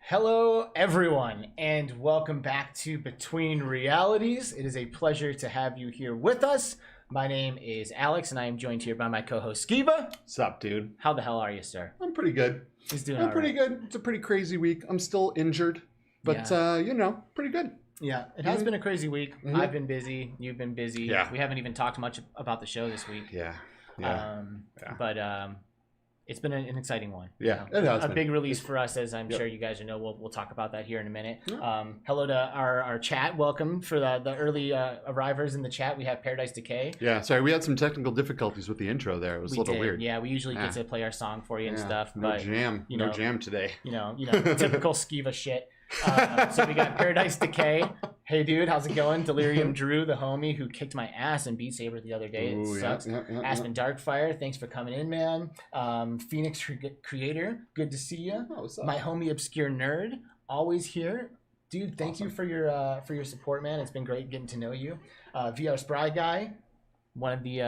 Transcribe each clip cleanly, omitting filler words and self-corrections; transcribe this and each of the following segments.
Hello, everyone, and welcome back to Between Realities. It is a pleasure to have you here with us. My name is Alex, and I am joined here by my co-host, Skiba. What's up, dude? How the hell are you, sir? I'm pretty good. He's doing I'm pretty good. It's a pretty crazy week. I'm still injured, but, pretty good. Yeah, it has been a crazy week. Mm-hmm. I've been busy. You've been busy. Yeah. We haven't even talked much about the show this week. Yeah. But it's been an exciting one. Yeah, it has been. Big release for us, as I'm sure you guys know. We'll talk about that here in a minute. Hello to our chat. Welcome for the early arrivers in the chat. We have Paradise Decay. Yeah, sorry, we had some technical difficulties with the intro there. It was a little weird. Yeah, we usually get to play our song for you and stuff. No jam. No jam today. Typical Skiva shit. So we got Paradise Decay. Hey dude, how's it going? Delirium Drew, the homie who kicked my ass in Beat Saber the other day. It sucks. Aspen Darkfire, thanks for coming in, man. Phoenix Creator, good to see you. Oh, what's up? My homie Obscure Nerd, always here. Dude, thank you for your support, man. It's been great getting to know you. VR Spry Guy, one of the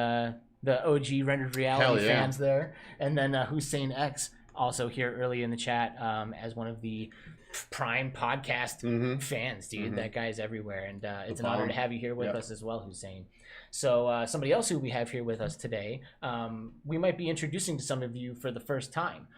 OG Rendered Reality fans there. And then Hussein X, also here early in the chat as one of the Prime podcast fans, dude. That guy is everywhere, and it's an honor to have you here with us as well, Hussein. So somebody else who we have here with us today, we might be introducing to some of you for the first time.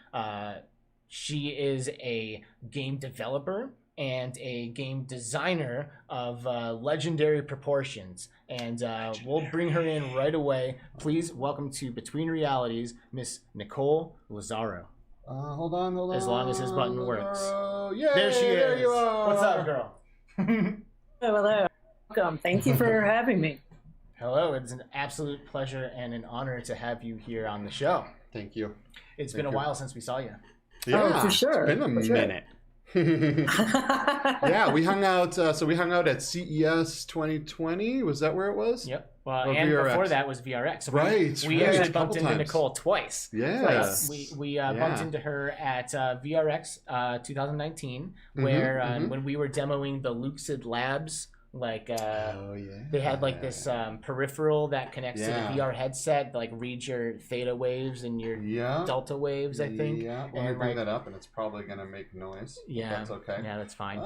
She is a game developer and a game designer of legendary proportions, and we'll bring her in right away. Please welcome to Between Realities, Miss Nicole Lazzaro. Hold on. As long as his button works. Yeah, there she is. There you are. What's up, girl? Hello. Welcome. Thank you for having me. Hello. It's an absolute pleasure and an honor to have you here on the show. Thank you. It's been a while since we saw you. Yeah, for sure. It's been a minute. Yeah, we hung out. So we hung out at CES 2020. Was that where it was? Yep. Well, and VRX. Before that was VRX. So we actually bumped into Nicole twice. Yeah. We bumped into her at VRX 2019, where when we were demoing the Lucid Labs. They had this peripheral that connects to the VR headset, reads your theta waves and your delta waves, I think. Yeah, let me bring that up, and it's probably going to make noise. Yeah, that's okay. Yeah, that's fine.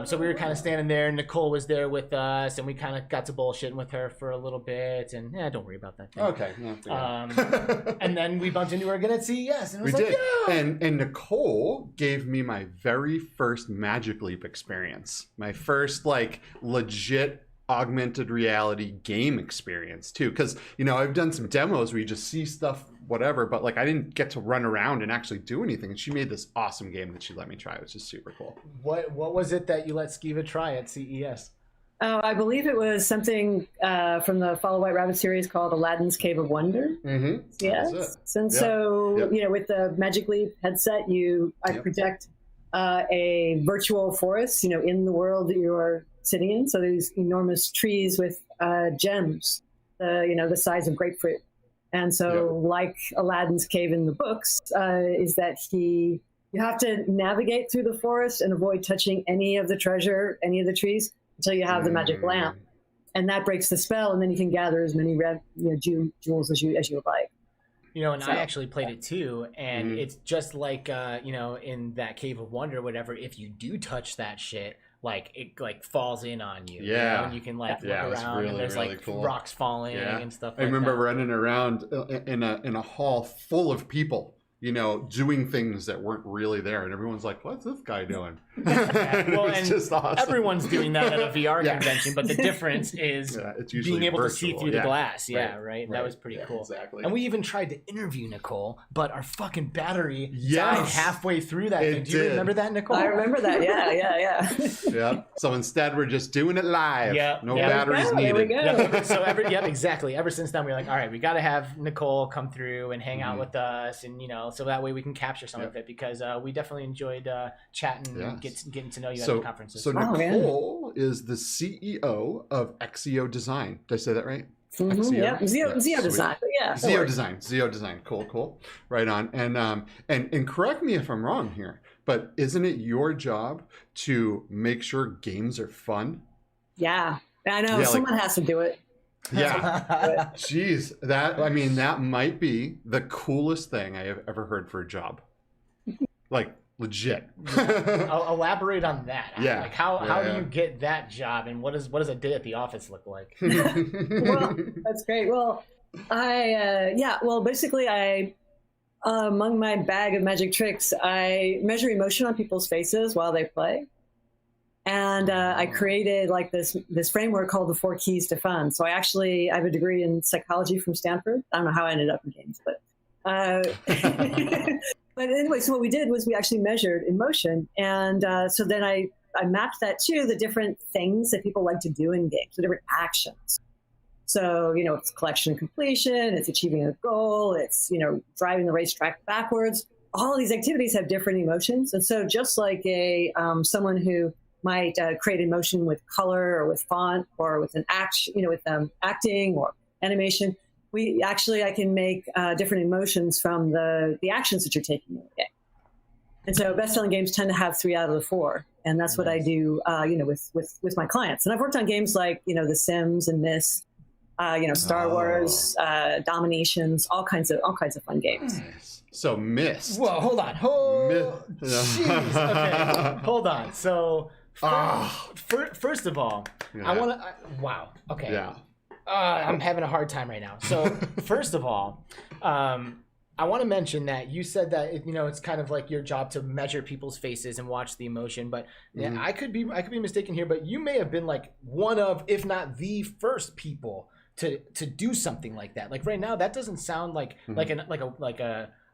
So we were kind of standing there. Nicole was there with us, and we kind of got to bullshitting with her for a little bit, and don't worry about that thing. Okay. And then we bumped into her again at CES, and it was did. Yeah! And Nicole gave me my very first Magic Leap experience. My first, legit augmented reality game experience too, because I've done some demos where you just see stuff whatever, but I didn't get to run around and actually do anything, and she made this awesome game that she let me try, which is super cool. What was it that you let Skiva try at CES? I believe it was something from the Follow White Rabbit series called Aladdin's Cave of Wonder. Yes. And so with the Magic Leap headset, I project a virtual forest in the world that you are sitting in. So these enormous trees with gems, the size of grapefruit. And so like Aladdin's cave in the books, is that you have to navigate through the forest and avoid touching any of the treasure, any of the trees, until you have the magic lamp. And that breaks the spell, and then you can gather as many jewels as you would like. I actually played it too, and it's just like, in that Cave of Wonder, whatever, if you do touch that shit, it falls in on you. Yeah. And you can look around, really, and there's really cool. rocks falling and stuff like that. I remember running around in a hall full of people, doing things that weren't really there, and everyone's like, "What's this guy doing?" Well, it's and just awesome. everyone's doing that at a VR convention, but the difference is it's usually being able virtual. to see through the glass. Yeah, right. That was pretty cool. Exactly. And we even tried to interview Nicole, but our fucking battery died halfway through that thing. Do you remember that, Nicole? I remember that. Yeah. Yeah. So instead, we're just doing it live. Yeah. No batteries needed. There we go. Yep. So exactly. Ever since then, we're like, all right, we got to have Nicole come through and hang out with us, and so that way we can capture some of it, because we definitely enjoyed chatting and getting to know you at the conferences. So Nicole is the CEO of Exio Design. Did I say that right? Mm-hmm. Yeah, Zio Design. Yeah, Zio Design. Cool. Right on. And correct me if I'm wrong here, but isn't it your job to make sure games are fun? Yeah, I know. Someone has to do it. Yeah. Jeez, that might be the coolest thing I have ever heard for a job. Like, legit. I'll elaborate on that. Yeah. Like how do you get that job, and what does a day at the office look like? Well, that's great. Well, basically among my bag of magic tricks, I measure emotion on people's faces while they play. And I created like this framework called the 4 keys to fun. So I have a degree in psychology from Stanford. I don't know how I ended up in games, but but anyway, so what we did was we actually measured emotion. And so then I mapped that to the different things that people like to do in games, the different actions. So, it's collection and completion, it's achieving a goal, it's, driving the racetrack backwards. All of these activities have different emotions. And so just like someone who might create emotion with color or with font or with an action, with acting or animation, I can make different emotions from the actions that you're taking in the game. And so best-selling games tend to have 3 out of the 4. And that's what I do, with my clients. And I've worked on games like, The Sims and Myst, Star Wars, Dominations, all kinds of fun games. Nice. So Myst. Whoa, hold on. Jeez. Okay, hold on. So first of all, I want to. Wow. Okay. Yeah. I'm having a hard time right now. So first of all, I want to mention that you said that it's kind of like your job to measure people's faces and watch the emotion. But I could be mistaken here. But you may have been like one of, if not the first people to do something like that. Like right now, that doesn't sound like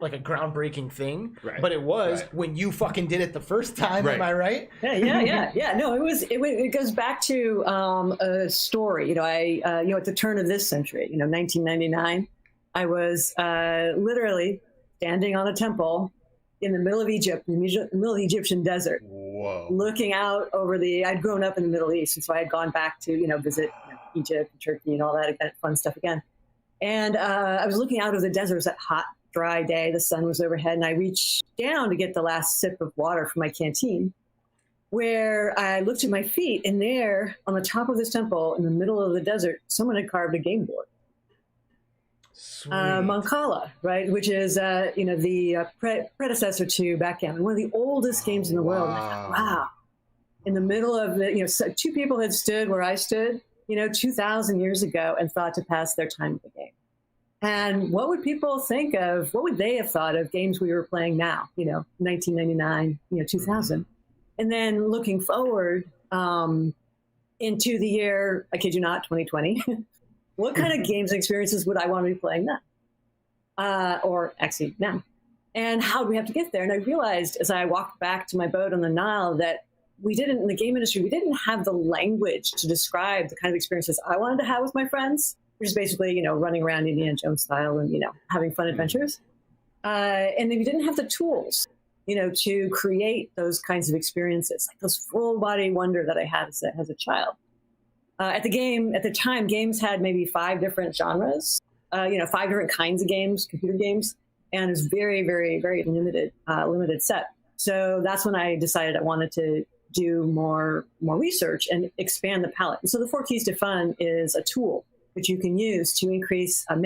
like a groundbreaking thing, right. But it was when you fucking did it the first time. Right. Am I right? Yeah. No, it goes back to a story. At the turn of this century, 1999, I was literally standing on a temple in the middle of Egypt, in the middle of the Egyptian desert. Whoa. Looking out over I'd grown up in the Middle East, and so I had gone back to visit Egypt, and Turkey, and all that kind of fun stuff again. And I was looking out of the desert. It was that hot, dry day. The sun was overhead, and I reached down to get the last sip of water from my canteen, where I looked at my feet, and there, on the top of this temple, in the middle of the desert, someone had carved a game board. Mancala, right, which is the predecessor to backgammon, one of the oldest games in the world. And I thought, wow, in the middle of the 2 people had stood where I stood, 2,000 years ago, and thought to pass their time with the game. And what would people think of? What would they have thought of games we were playing now? 1999, 2000, and then looking forward into the year, I kid you not, 2020. What kind of games and experiences would I want to be playing then? Or actually now? And how do we have to get there? And I realized as I walked back to my boat on the Nile that in the game industry, we didn't have the language to describe the kind of experiences I wanted to have with my friends, which is basically, running around Indiana Jones style and, having fun adventures. And then we didn't have the tools, to create those kinds of experiences, like those full body wonder that I had as a child. At the time, games had maybe 5 different genres, 5 different kinds of games, computer games, and it was very, very, very limited set. So that's when I decided I wanted to do more research and expand the palette. And so the 4 keys to fun is a tool that you can use to increase the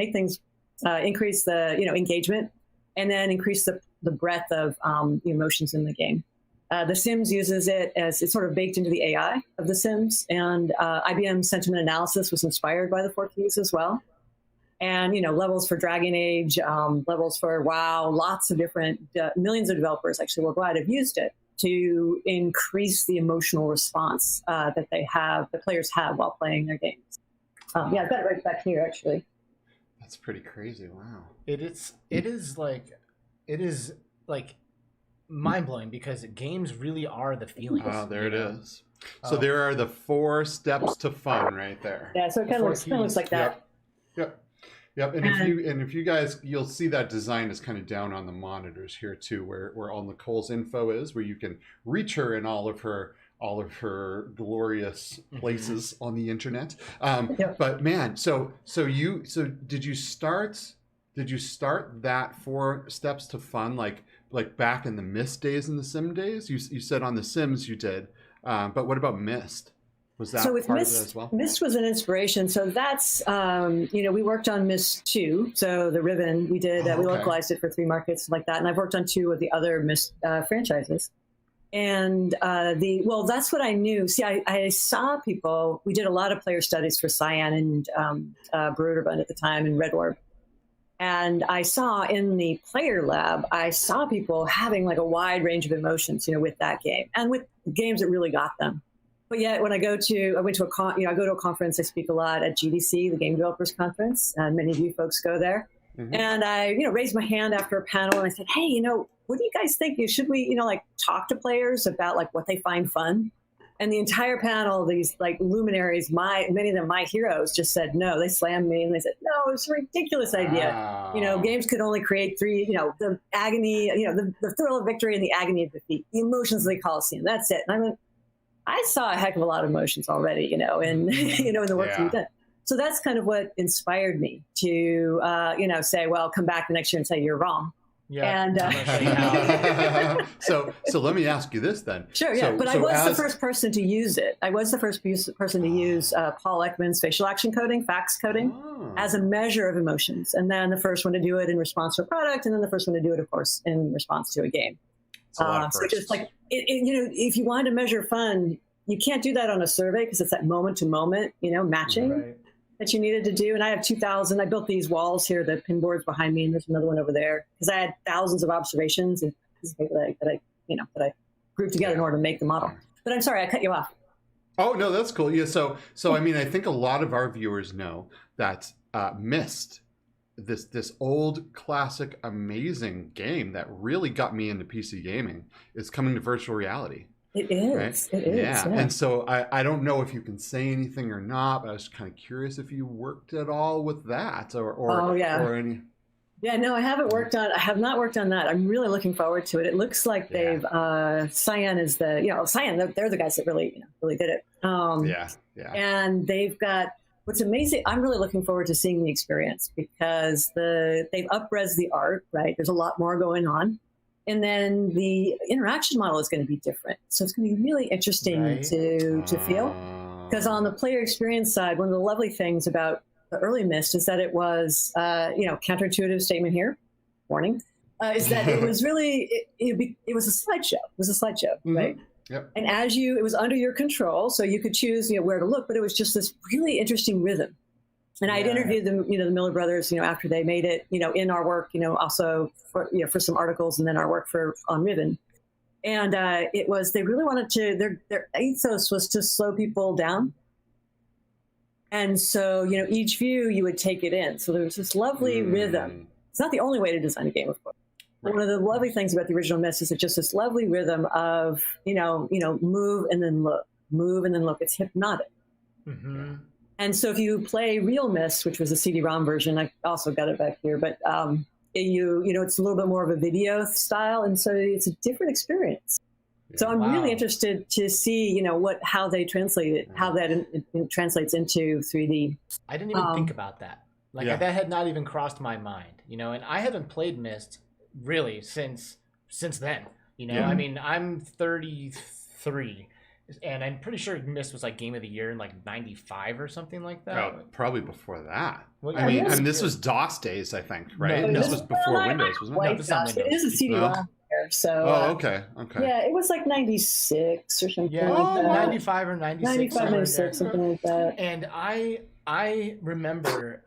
engagement, and then increase the breadth of emotions in the game. The Sims uses it as it's sort of baked into the AI of The Sims, and IBM sentiment analysis was inspired by the 4 keys as well. And levels for Dragon Age, levels for WoW, lots of different millions of developers actually worldwide have used it. to increase the emotional response that the players have while playing their games. Yeah, I've got it right back here, actually. That's pretty crazy. Wow. It is like mind-blowing, because games really are the feelings. Oh, there it is. So there are the 4 steps to fun right there. Yeah, so it kind of looks like that. Yep. And if you guys, you'll see that design is kind of down on the monitors here too, where all Nicole's info is, where you can reach her in all of her glorious places on the internet. But man, so did you start that 4 steps to fun like back in the Myst days and the Sim days? You said on the Sims you did, but what about Myst? Was that so with part Myst, of it as well? Myst was an inspiration. So that's we worked on Myst 2. So the Ribbon we did, we localized it for 3 markets like that, and I've worked on 2 of the other Myst franchises. And that's what I knew. See, I saw people. We did a lot of player studies for Cyan and Broderbund at the time, and Red Orb. And I saw in the player lab, I saw people having like a wide range of emotions, with that game and with games that really got them. But yet, when I go to a conference, I speak a lot at GDC, the Game Developers Conference, and many of you folks go there. Mm-hmm. And I, raised my hand after a panel, and I said, hey, what do you guys think? Should we, talk to players about like what they find fun? And the entire panel, these like luminaries, many of them, my heroes, just said no. They slammed me and they said, no, it's a ridiculous idea. Wow. Games could only create 3, the agony, the thrill of victory and the agony of defeat, the emotions of the Coliseum. That's it. And I went, I saw a heck of a lot of emotions already, in the work we've done. So that's kind of what inspired me to, say, well, come back the next year and say you're wrong. Yeah. And so let me ask you this then. Sure, yeah. But I was the first person to use it. I was the first person to use Paul Ekman's facial action coding, fax coding, as a measure of emotions. And then the first one to do it in response to a product, and then the first one to do it, of course, in response to a game. So just like, if you wanted to measure fun, you can't do that on a survey because it's that moment to moment, matching that you needed to do. And I have 2,000. I built these walls here, the pin boards behind me, and there's another one over there because I had thousands of observations and that I grouped together in order to make the model. But I'm sorry, I cut you off. Oh no, that's cool. Yeah. So I mean, I think a lot of our viewers know that Myst, this old classic amazing game that really got me into PC gaming, is coming to virtual reality. It is. Right? It is. Yeah. And so I don't know if you can say anything or not, but I was kind of curious if you worked at all with that or any. Yeah, no, I have not worked on that. I'm really looking forward to it. It looks like they've Cyan is Cyan, they're the guys that really did it. And they've got, what's amazing, I'm really looking forward to seeing the experience because they've up-res the art, right? There's a lot more going on. And then the interaction model is going to be different. So it's going to be really interesting to feel. Because on the player experience side, one of the lovely things about the early Myst is that it was, counterintuitive statement here, warning, is that it was really, it was a slideshow. It was a slideshow, right? Yep. And it was under your control, so you could choose where to look, but it was just this really interesting rhythm. And I'd interviewed them, the Miller brothers, after they made it, in our work, also for some articles and then our work on Ribbon. And they really wanted to, their ethos was to slow people down. And so, each view you would take it in. So there was this lovely rhythm. It's not the only way to design a game, of course. Right. One of the lovely things about the original Myst is it's just this lovely rhythm of, move and then look, move and then look. It's hypnotic. Mm-hmm. And so if you play Real Myst, which was a CD-ROM version, I also got it back here, but it's a little bit more of a video style, and so it's a different experience. So I'm really interested to see, how they translate it, how that it translates into 3D. I didn't even think about that. That had not even crossed my mind, and I haven't played Myst really since then. I mean, I'm 33. And I'm pretty sure Myst was like Game of the Year in like 95 or something like that. Oh, probably before that. Well, and this was DOS days, I think, right? No, this was before Windows, wasn't it? No, this is Windows. It is a CD-ROM here, so. Okay. Yeah, it was like 96 or something. Yeah, like that. 95 or 96. 95, 96, something like that. And I I remember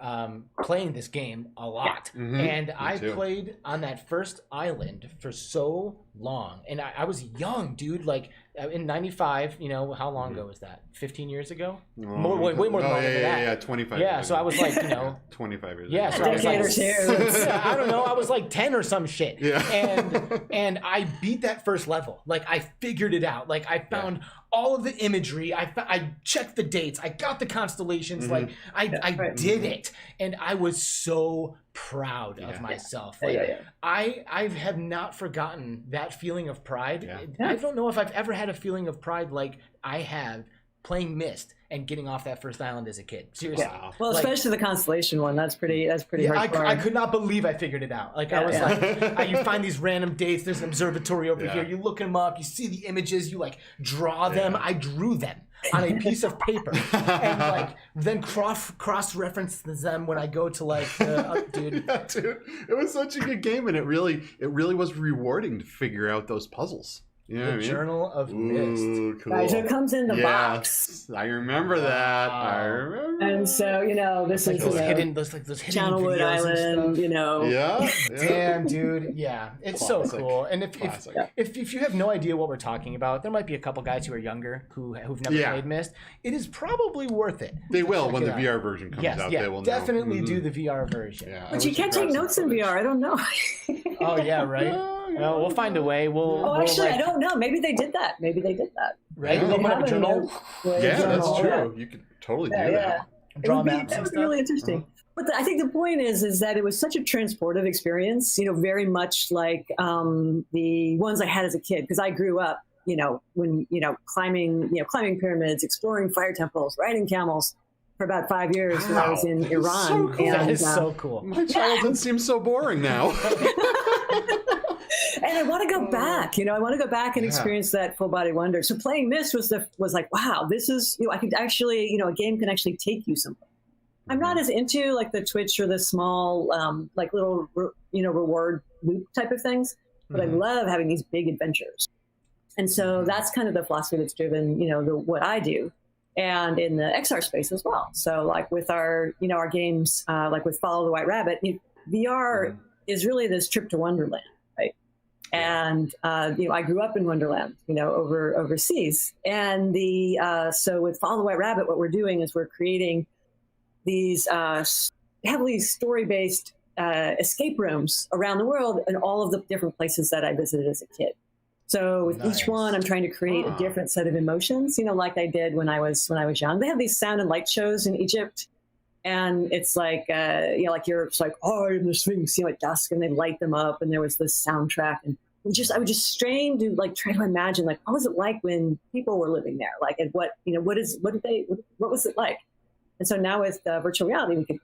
playing this game a lot, and I played on that first island for so long, and I was young, dude. Like in '95, you know, how long ago was that? 15 years ago? Way more than that. Yeah, 25. Yeah, years so ago. I was like, you know, 25 years. Yeah, ago. so I was like, yeah, I don't know, I was like 10 or some shit. Yeah. And I beat that first level. Like I figured it out. Like I found all of the imagery. I checked the dates. I got the constellations. Like I did it, and I was so proud of myself. Like I have not forgotten that feeling of pride. I don't know if I've ever had a feeling of pride like I have playing Myst and getting off that first island as a kid. Seriously. Yeah. Well, like, especially the constellation one. That's pretty hardcore. I could not believe I figured it out. Like I was like, you find these random dates. There's an observatory over here. You look them up. You see the images. You like draw them. I drew them on a piece of paper and like then cross reference them when I go to like dude. Yeah, dude. It was such a good game, and it really was rewarding to figure out those puzzles. You know what I mean? Journal of Myst. Cool. Right, so it comes in the box. I remember that. I remember. And so, you know, this is those hidden Channelwood Island, you know. Yeah. Damn, dude. Yeah. It's Classic. so cool. And if you have no idea what we're talking about, there might be a couple guys who are younger who've never played Myst. It is probably worth it. They will when the VR version comes out. Yeah, they will definitely do the VR version. Yeah, but you can't take notes in VR. I don't know. Oh yeah, right. Well, we'll find a way. Actually, I don't know. Maybe they did that. Right? They have a journal. Yeah, that's true. You could totally do that. Draw maps. That would be really interesting. But I think the point is that it was such a transportive experience. You know, very much like the ones I had as a kid, because I grew up, climbing pyramids, exploring fire temples, riding camels for about 5 years when I was in Iran. So cool. That is so cool. My childhood seems so boring now. And I want to go back, I want to go back and experience that full body wonder. So playing Myst was like, wow, this is, I could actually, a game can actually take you somewhere. I'm not as into like the Twitch or the small, like little, reward loop type of things, but I love having these big adventures. And so that's kind of the philosophy that's driven, what I do. And in the XR space as well. So like with our, our games, like with Follow the White Rabbit, VR is really this trip to Wonderland. And, I grew up in Wonderland, overseas. And so with Follow the White Rabbit, what we're doing is we're creating these heavily story-based escape rooms around the world in all of the different places that I visited as a kid. So with each one, I'm trying to create a different set of emotions, like I did when I was young. They have these sound and light shows in Egypt. And it's like, it's like, in the Sphinx, at dusk, and they light them up, and there was this soundtrack, and I would just strain to like try to imagine, like, what was it like when people were living there, like, and what was it like? And so now with virtual reality, we could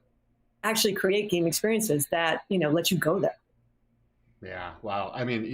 actually create game experiences that let you go there. Yeah, wow. I mean,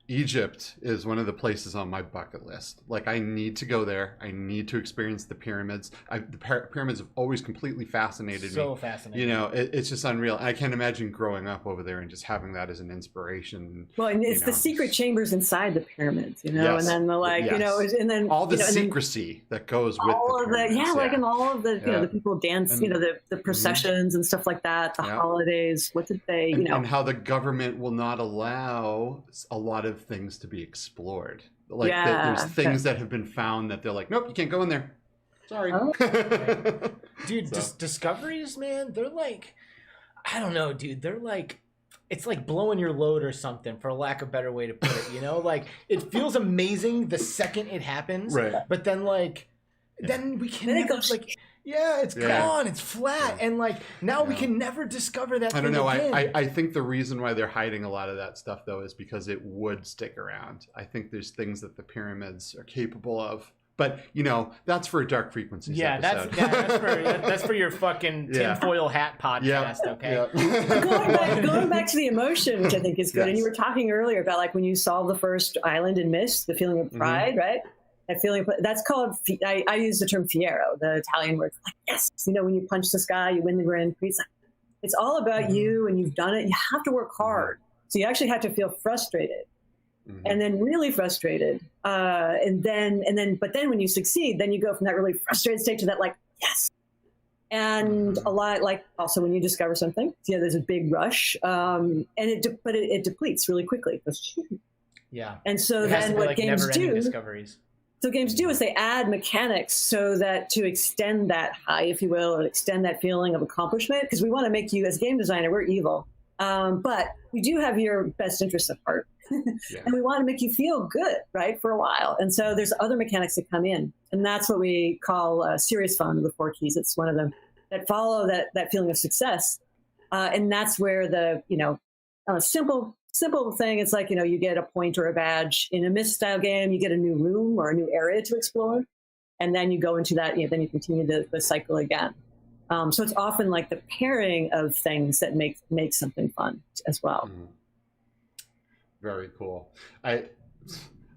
Egypt is one of the places on my bucket list. Like, I need to go there. I need to experience the pyramids. The pyramids have always completely fascinated me. So fascinating. It's just unreal. I can't imagine growing up over there and just having that as an inspiration. Well, and it's the secret chambers inside the pyramids, Yes. and then and then all the secrecy that goes with all the pyramids. and all of the the people dance, and, the processions and stuff like that, the holidays. What did they, and how the government will not allow a lot of things to be explored. Like there's things that have been found that they're like, nope, you can't go in there. Sorry. Dude, discoveries, man, they're like, I don't know, dude. They're like, it's like blowing your load or something, for lack of a better way to put it, Like, it feels amazing the second it happens, right? But then, like, then we can never, like, it's gone, it's flat, and like now we can never discover that. I don't know. Again. I think the reason why they're hiding a lot of that stuff, though, is because it would stick around. I think there's things that the pyramids are capable of. But, that's for a Dark Frequencies episode. That's for your fucking tinfoil hat podcast, okay? Yeah. Going back to the emotion, which I think is good. And you were talking earlier about like when you solve the first island in Myst, the feeling of pride, right? That feeling, that's called, I use the term fiero, the Italian word, like, yes, when you punch the sky, you win the Grand Prix. It's all about you, and you've done it. You have to work hard. So you actually have to feel frustrated. And then really frustrated, but then when you succeed, then you go from that really frustrated state to that, like, yes, And a lot, like also when you discover something, there's a big rush, and it depletes really quickly. Yeah. And so then what games do, discoveries. So games do is they add mechanics so that to extend that high, if you will, or extend that feeling of accomplishment, because we want to make you, as a game designer, we're evil. But we do have your best interests at heart. And we want to make you feel good, right, for a while. And so there's other mechanics that come in. And that's what we call serious fun, the 4 keys. It's one of them that follow that feeling of success. And that's where the, simple thing, it's like, you get a point or a badge. In a Myst style game, you get a new room or a new area to explore. And then you go into that, then you continue the cycle again. So it's often like the pairing of things that make something fun as well. Mm-hmm. Very cool. I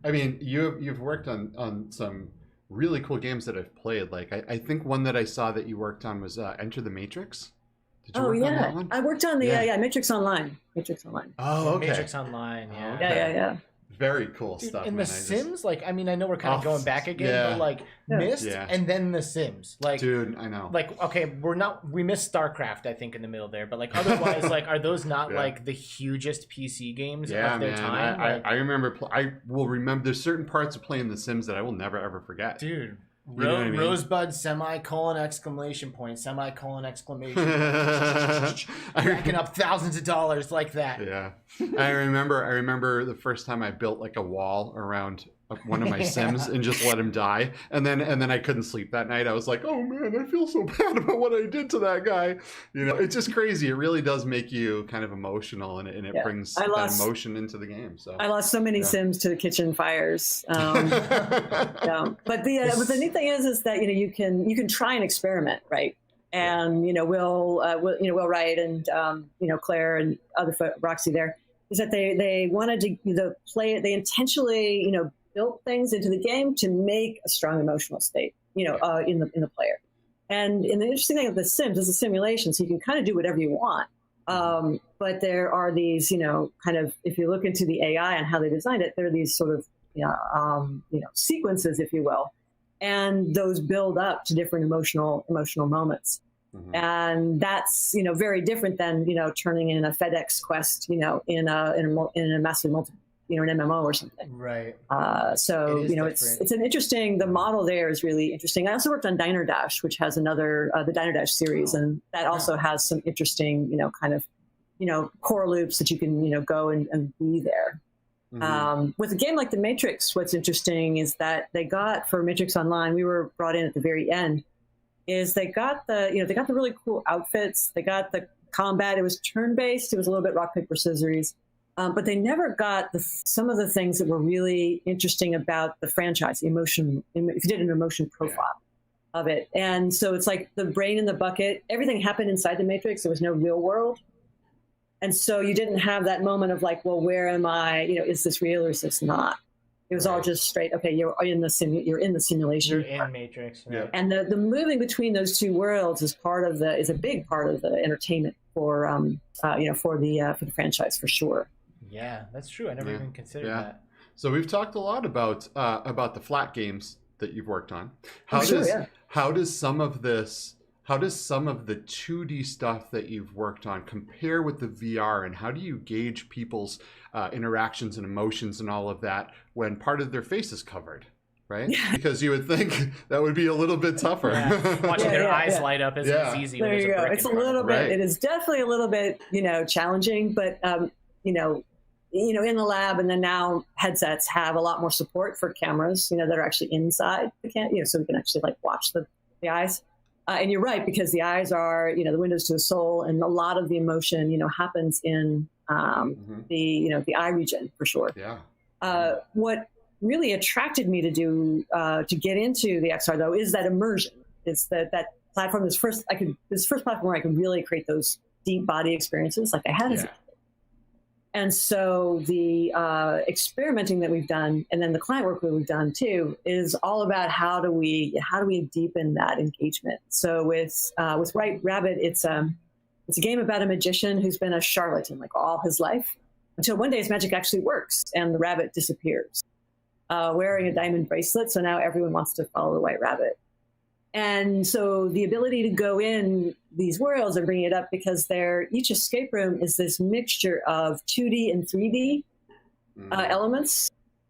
mean, you've worked on some really cool games that I've played. Like I think one that I saw that you worked on was Enter the Matrix. Did you work on that one? I worked on the Matrix Online. Oh, okay. Matrix Online. Yeah. Okay. Yeah. Very cool Dude, stuff. In The Sims, I know we're kind of going back again, but Myst and then The Sims. Dude, I know. Okay, we missed StarCraft, I think, in the middle there, but otherwise, are those not the hugest PC games of their time? I remember. I will remember. There's certain parts of playing The Sims that I will never ever forget. Dude. You know what I mean? Rosebud, semicolon, exclamation point, semicolon, exclamation point. Racking up thousands of dollars like that. Yeah. I remember the first time I built a wall around one of my Sims and just let him die. And then I couldn't sleep that night. I was like, oh man, I feel so bad about what I did to that guy. It's just crazy. It really does make you kind of emotional, and it brings that emotion into the game. So I lost so many Sims to kitchen fires. But the neat thing is that you can try and experiment, right? And Will Wright and Claire and other Roxy there is that they wanted to play it. They intentionally built things into the game to make a strong emotional state, in the player. And the interesting thing of The Sims is a simulation, so you can kind of do whatever you want. But there are these, kind of, if you look into the AI and how they designed it, there are these sort of, sequences, if you will, and those build up to different emotional moments. Mm-hmm. And that's, very different than, turning in a FedEx quest, in a massive an MMO or something. Right. So, it's an interesting, the model there is really interesting. I also worked on Diner Dash, which has another, the Diner Dash series. And that also has some interesting, kind of, core loops that you can, go and be there. Mm-hmm. With a game like The Matrix, what's interesting is that they got, for Matrix Online, we were brought in at the very end, is they got the really cool outfits. They got the combat. It was turn-based. It was a little bit rock, paper, scissors. But they never got some of the things that were really interesting about the franchise, the emotion, if you did an emotion profile of it. And so it's like the brain in the bucket, everything happened inside the Matrix. There was no real world. And so you didn't have that moment of where am I, is this real or is this not? It was all just straight, okay, you're in the simulation. You're in Matrix. Right? Yeah. And the moving between those two worlds is a big part of the entertainment for the franchise, for sure. Yeah, that's true. I never even considered that. So we've talked a lot about the flat games that you've worked on. How does some of the 2D stuff that you've worked on compare with the VR, and how do you gauge people's interactions and emotions and all of that when part of their face is covered? Right? Yeah. Because you would think that would be a little bit tougher. Yeah. Watching their eyes light up isn't as easy. There you go. It's a little bit. Right. It is definitely a little bit, challenging, but in the lab, and then now headsets have a lot more support for cameras, that are actually inside the so we can actually watch the eyes. And you're right, because the eyes are, the windows to the soul, and a lot of the emotion, happens in the eye region, for sure. Yeah. What really attracted me to get into the XR though is that immersion. It's that platform. This first platform where I could really create those deep body experiences like I had as a kid. And so the experimenting that we've done, and then the client work that we've done too, is all about how do we deepen that engagement. So with White Rabbit, it's a game about a magician who's been a charlatan all his life, until one day his magic actually works and the rabbit disappears, wearing a diamond bracelet. So now everyone wants to follow the White Rabbit. And so the ability to go in these worlds and bring it up because each escape room is this mixture of 2D and 3D elements.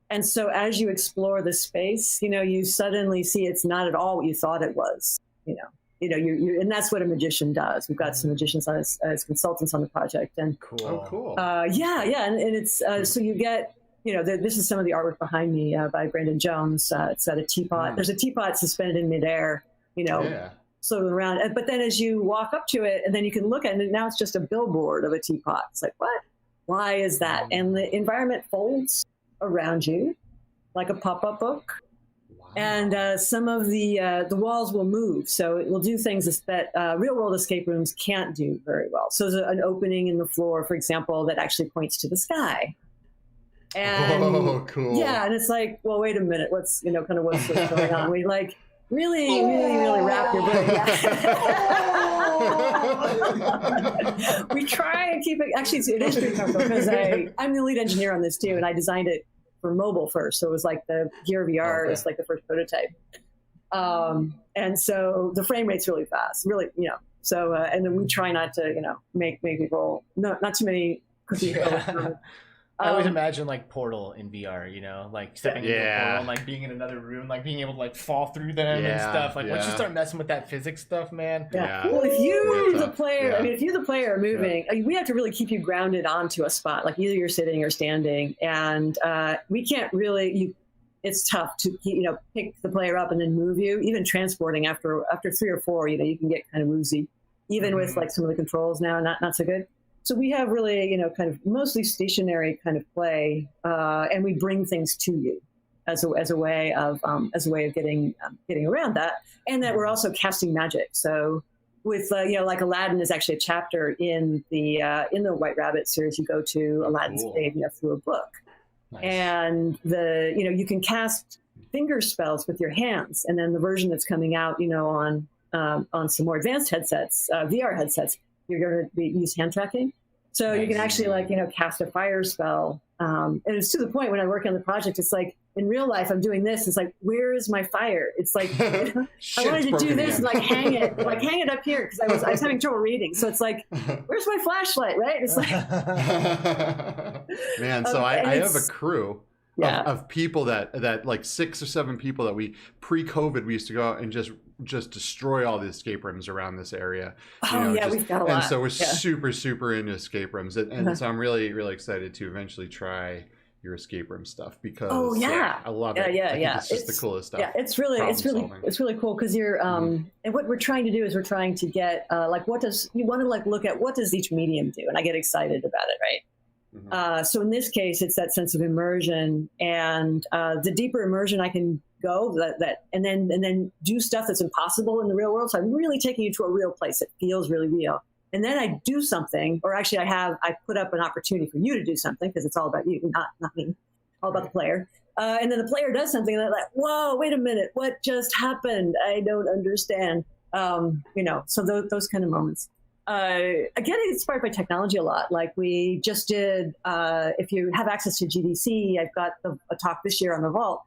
And so as you explore the space, you suddenly see it's not at all what you thought it was, and that's what a magician does. We've got some magicians as consultants on the project. And Cool. Oh, cool. yeah. And it's, so you get, this is some of the artwork behind me by Brandon Jones. It's at a teapot. There's a teapot suspended in midair, floating around. But then as you walk up to it, and then you can look at it, and now it's just a billboard of a teapot. It's like, what? Why is that? And the environment folds around you like a pop-up book. Wow. And some of the walls will move. So it will do things that real-world escape rooms can't do very well. So there's an opening in the floor, for example, that actually points to the sky. And, cool. Yeah, and it's like, well, wait a minute. What's going on? We really wrap your brain. Yeah. We try and keep it. Actually, it is pretty comfortable because I'm the lead engineer on this too, and I designed it for mobile first. So it was like the Gear VR is like the first prototype. And so the frame rate's really fast, really, So and then we try not to, make people not too many cookies. I always imagine like Portal in VR, like stepping into a portal and like being in another room, like being able to like fall through them and stuff. Like once you start messing with that physics stuff, man. Yeah. Well, if you the player, if you the player are moving, we have to really keep you grounded onto a spot. Like either you're sitting or standing, and we can't really. It's tough to pick the player up and then move you. Even transporting after 3 or 4, you can get kind of woozy. Even with like some of the controls now, not so good. So we have really, kind of mostly stationary kind of play, and we bring things to you as a way of getting around that, and that we're also casting magic. So with like Aladdin is actually a chapter in the White Rabbit series. You go to Aladdin's cave, through a book, and you can cast finger spells with your hands, and then the version that's coming out, on some more advanced headsets, VR headsets. You're going to use hand tracking. So you can actually cast a fire spell. And it's to the point when I work on the project, it's like in real life, I'm doing this. It's like, where is my fire? It's like, I wanted to do this and hang it up here. Cause I was having trouble reading. So it's like, where's my flashlight? Right. It's like, man. So I have a crew of people that like 6 or 7 people that we pre-COVID, we used to go out and just destroy all the escape rooms around this area. We've got a lot. And so we're super into escape rooms, and so I'm really excited to eventually try your escape room stuff because I love it. It's just the coolest stuff. Yeah, it's really cool because you're and what we're trying to do is we're trying to get you want to look at what does each medium do, and I get excited about it, right? So in this case, it's that sense of immersion, and the deeper immersion I can go, and then do stuff that's impossible in the real world. So I'm really taking you to a real place that feels really real. And then I do something, or actually I put up an opportunity for you to do something because it's all about you, not me, all about the player. And then the player does something, and they're like, "Whoa, wait a minute, what just happened? I don't understand." So those kind of moments. I get inspired by technology a lot. Like we just did, if you have access to GDC, I've got a talk this year on the Vault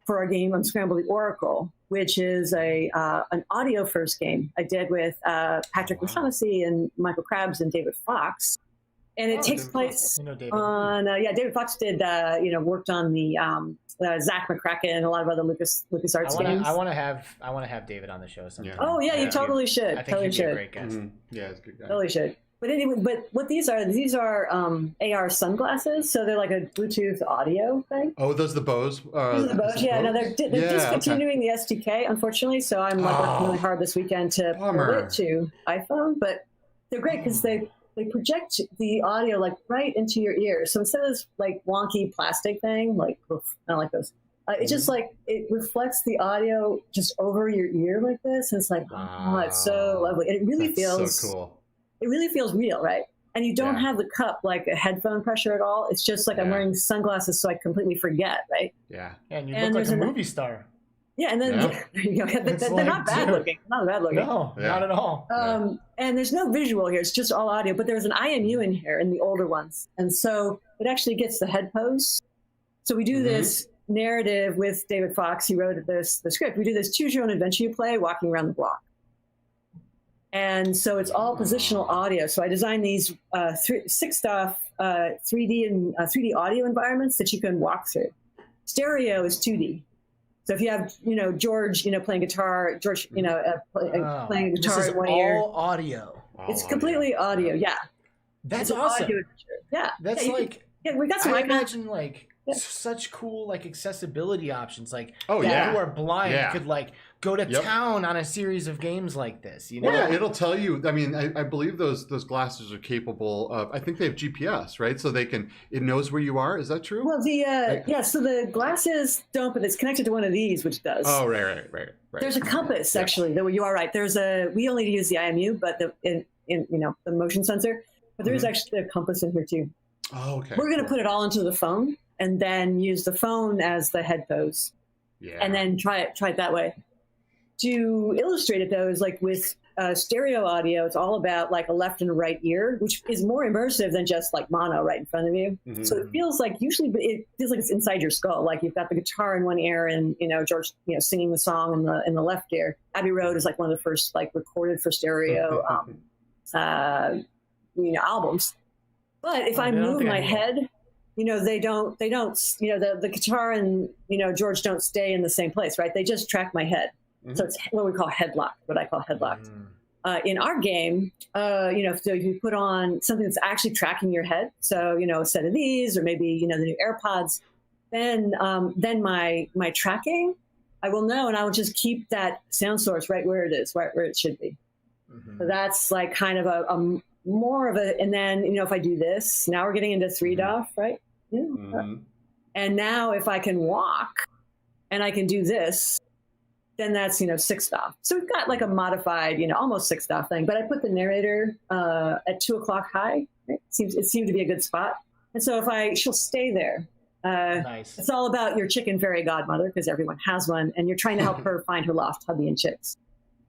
for our game Unscramble the Oracle, which is an audio first game I did with Patrick O'Shaughnessy and Michael Krabs and David Fox. And it takes place on, David Fox did, worked on the Zach McCracken and a lot of other LucasArts games. I want to have David on the show sometime. Oh yeah, you totally should. I think he'd be a great guest. Yeah, it's a good guy. Totally should. But anyway, what these are AR sunglasses, so they're like a Bluetooth audio thing. Oh, those are the Bose? Those are the Bose, yeah. No, they're discontinuing the SDK, unfortunately, so I'm working really hard this weekend to pull it to iPhone, but they're great because they project the audio right into your ears. So instead of this wonky plastic thing, I don't like those. It just it reflects the audio just over your ear like this, and it's it's so lovely. And it really feels so cool. It really feels real, right? And you don't have the cup like a headphone pressure at all. It's just I'm wearing sunglasses so I completely forget, right? Yeah. And you look like a movie star. Yeah, and then there you go. They're not bad looking. Not bad looking. No, not at all. And there's no visual here. It's just all audio. But there's an IMU in here in the older ones, and so it actually gets the head pose. So we do this narrative with David Fox. He wrote the script. We do this choose your own adventure you play walking around the block. And so it's all positional audio. So I designed these 6-staff 3D and 3D audio environments that you can walk through. Stereo is 2D. So if you have, George, playing guitar, George, playing guitar in one ear. All audio. It's completely audio. Yeah. That's awesome. Yeah. That's we got some. I imagine such cool accessibility options. People who are blind could go to town on a series of games like this. Yeah, it'll tell you. I mean, I believe those glasses are capable of. I think they have GPS, right? So it knows where you are. Is that true? Well, so the glasses don't, but it's connected to one of these, which does. Oh, right. There's a compass actually. You are right. We only use the IMU, but the motion sensor. But there's actually a compass in here too. Oh, okay. We're going to put it all into the phone and then use the phone as the headphones. Yeah. And then try it that way. To illustrate it though, is with stereo audio, it's all about a left and a right ear, which is more immersive than just mono right in front of you. Mm-hmm. So it feels like it's inside your skull. You've got the guitar in one ear and George singing the song in the left ear. Abbey Road is one of the first recorded for stereo albums. But if I move my head, they don't, the guitar and, George don't stay in the same place, right? They just track my head. Mm-hmm. So it's what I call headlocked. In our game, so if you put on something that's actually tracking your head, so, a set of these, or maybe, the new AirPods, then my tracking, I will know, and I will just keep that sound source right where it is, right where it should be. Mm-hmm. So that's kind of a more of a, and then, if I do this, now we're getting into 3DOF, right? Yeah. Mm-hmm. And now if I can walk and I can do this, then that's, 6DOF. So we've got a modified, almost 6DOF thing, but I put the narrator at 2 o'clock high. Right? It seemed to be a good spot. And so she'll stay there. Nice. It's all about your chicken fairy godmother, because everyone has one, and you're trying to help her find her lost hubby and chicks.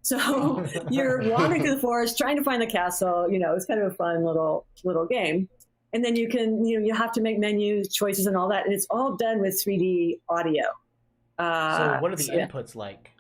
So you're wandering through the forest, trying to find the castle. It's kind of a fun little game. And then you can, you have to make menu choices and all that. And it's all done with 3D audio. So what are the inputs like?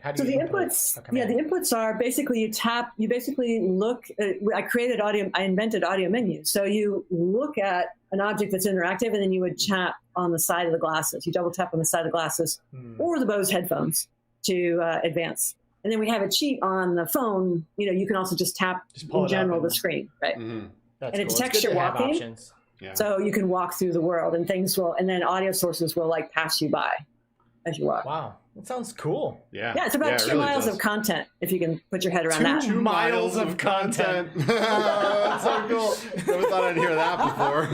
How do you inputs? Yeah, the inputs are basically you basically look. I invented audio menus. So you look at an object that's interactive, and then you would tap on the side of the glasses. You double tap on the side of the glasses or the Bose headphones to advance. And then we have a cheat on the phone. You can also just tap in general the screen, right? Mm-hmm. And it detects your walking. Yeah. So you can walk through the world, and and then audio sources will pass you by as you walk. Wow. That sounds cool. Yeah. Yeah, it's about 2 miles of content, if you can put your head around that. 2 miles of content. That's so cool. Never thought I'd hear that before.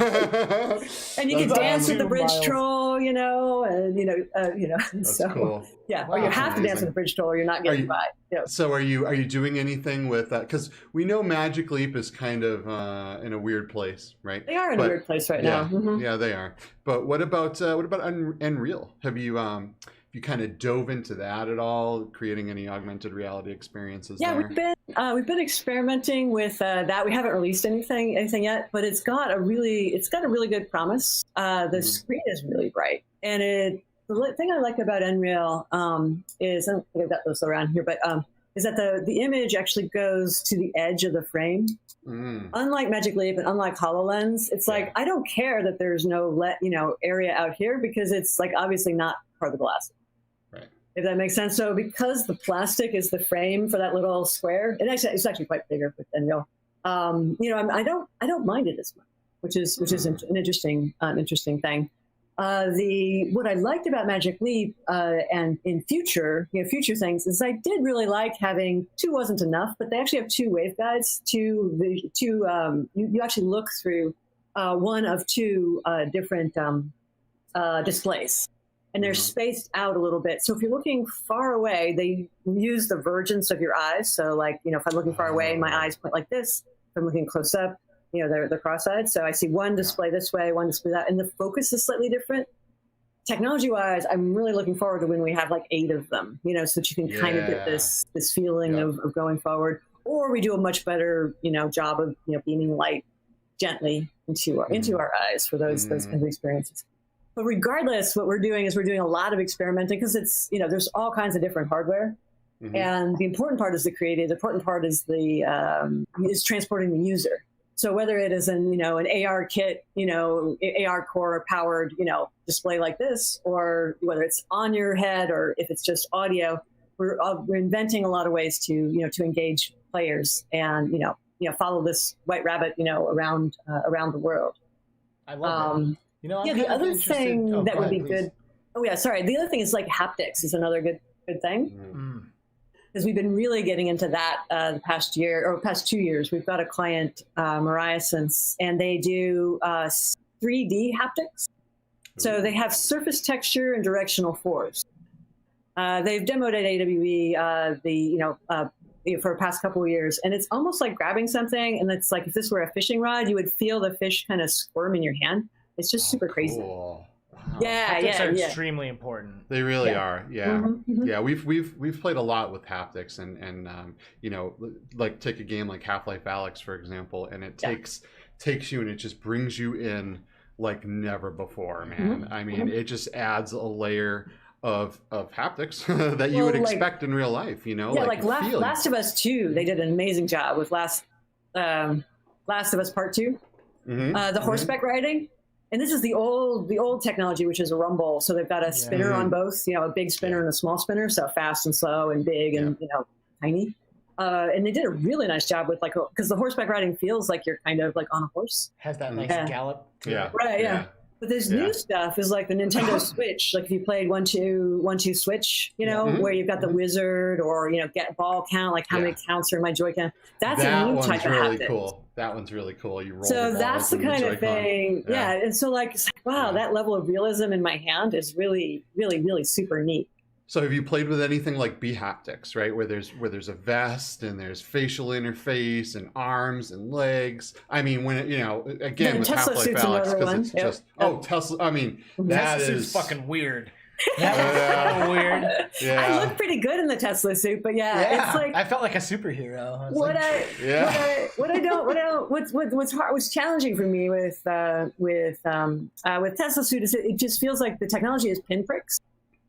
And you can dance with the bridge troll, and That's so cool. Yeah, or you have to dance with the bridge troll, or you're not getting by. So are you doing anything with that? Because we know Magic Leap is kind of in a weird place, right? They are in a weird place right now. Mm-hmm. Yeah, they are. But what about Unreal? Have you kind of dove into that at all, creating any augmented reality experiences? Yeah, there? we've been experimenting with that. We haven't released anything yet, but it's got a really good promise. The screen is really bright, and the thing I like about Unreal is, I don't think I've got those around here, but is that the image actually goes to the edge of the frame. Unlike Magic Leap and unlike HoloLens, it's I don't care that there's no area out here, because it's obviously not part of the glass. Right. If that makes sense. So because the plastic is the frame for that little square, it's actually quite bigger with Unreal. I don't mind it as much, which is an interesting thing. What I liked about Magic Leap and in future things is I did really like having 2 wasn't enough, but they actually have 2 waveguides. You actually look through one of 2 different displays, and they're spaced out a little bit. So if you're looking far away, they use the divergence of your eyes. So if I'm looking far away, my eyes point like this. If I'm looking close up, they're cross-eyed. So I see one display this way, one display that, and the focus is slightly different. Technology-wise, I'm really looking forward to when we have 8 of them, so that you can kind of get this feeling of going forward. Or we do a much better, job of beaming light gently into our eyes for those kind of experiences. But regardless, what we're doing is we're doing a lot of experimenting because it's, there's all kinds of different hardware. Mm-hmm. And the important part is the creative. The important part is is transporting the user. So whether it is an AR kit, AR core powered, display like this, or whether it's on your head or if it's just audio, we're inventing a lot of ways to engage players and follow this white rabbit around the world. I love it. The other thing that would be good. Oh yeah, sorry. The other thing is like haptics is another good thing. Mm. Because we've been really getting into that the past 2 years. We've got a client, Mariah-Sense, and they do 3D haptics. So they have surface texture and directional force. They've demoed at AWE for the past couple of years, and it's almost like grabbing something, and it's like if this were a fishing rod, you would feel the fish kind of squirm in your hand. It's just super crazy. Wow. Haptics are extremely important. They really are. Yeah. Mm-hmm, mm-hmm. Yeah. We've played a lot with haptics and like take a game like Half-Life Alyx, for example, and it takes you and it just brings you in like never before, man. Mm-hmm. I mean, it just adds a layer of haptics that you would expect in real life, like Last of Us 2, they did an amazing job with Last of Us Part 2. Mm-hmm. The horseback riding. And this is the old technology, which is a rumble. So they've got a spinner on both, a big spinner and a small spinner. So fast and slow and big and, tiny. And they did a really nice job with because the horseback riding feels like you're kind of like on a horse. Has that nice gallop to it. Right, yeah. But this new stuff is like the Nintendo Switch. Like if you played 1-2 Switch, where you've got the wizard or, get ball count, like how many counts are in my Joy-Con. That's a new type of haptics. Cool. That one's really cool. You roll so that's the kind of thing. Yeah. And so it's like, wow, that level of realism in my hand is really, really, really super neat. So have you played with anything like Haptics, right? Where there's a vest and there's facial interface and arms and legs. I mean, when again with Half-Life Alyx, because it's just Tesla. I mean, that is fucking weird. That was weird. Yeah. I look pretty good in the Tesla suit, but it's like I felt like a superhero. What's challenging for me with Tesla suit is it just feels like the technology is pinpricks.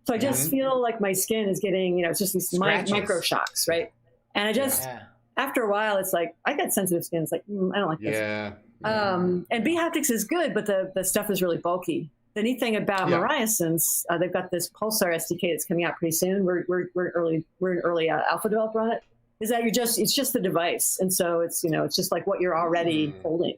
So I just feel like my skin is getting, it's just these micro shocks, right? And I just, after a while, it's like, I got sensitive skin. It's like, I don't like this. Yeah. And Haptics is good, but the stuff is really bulky. The neat thing about Mariah-Sense, they've got this Pulsar SDK that's coming out pretty soon. We're an early alpha developer on it. Is that it's just the device, and so it's it's just like what you're already holding.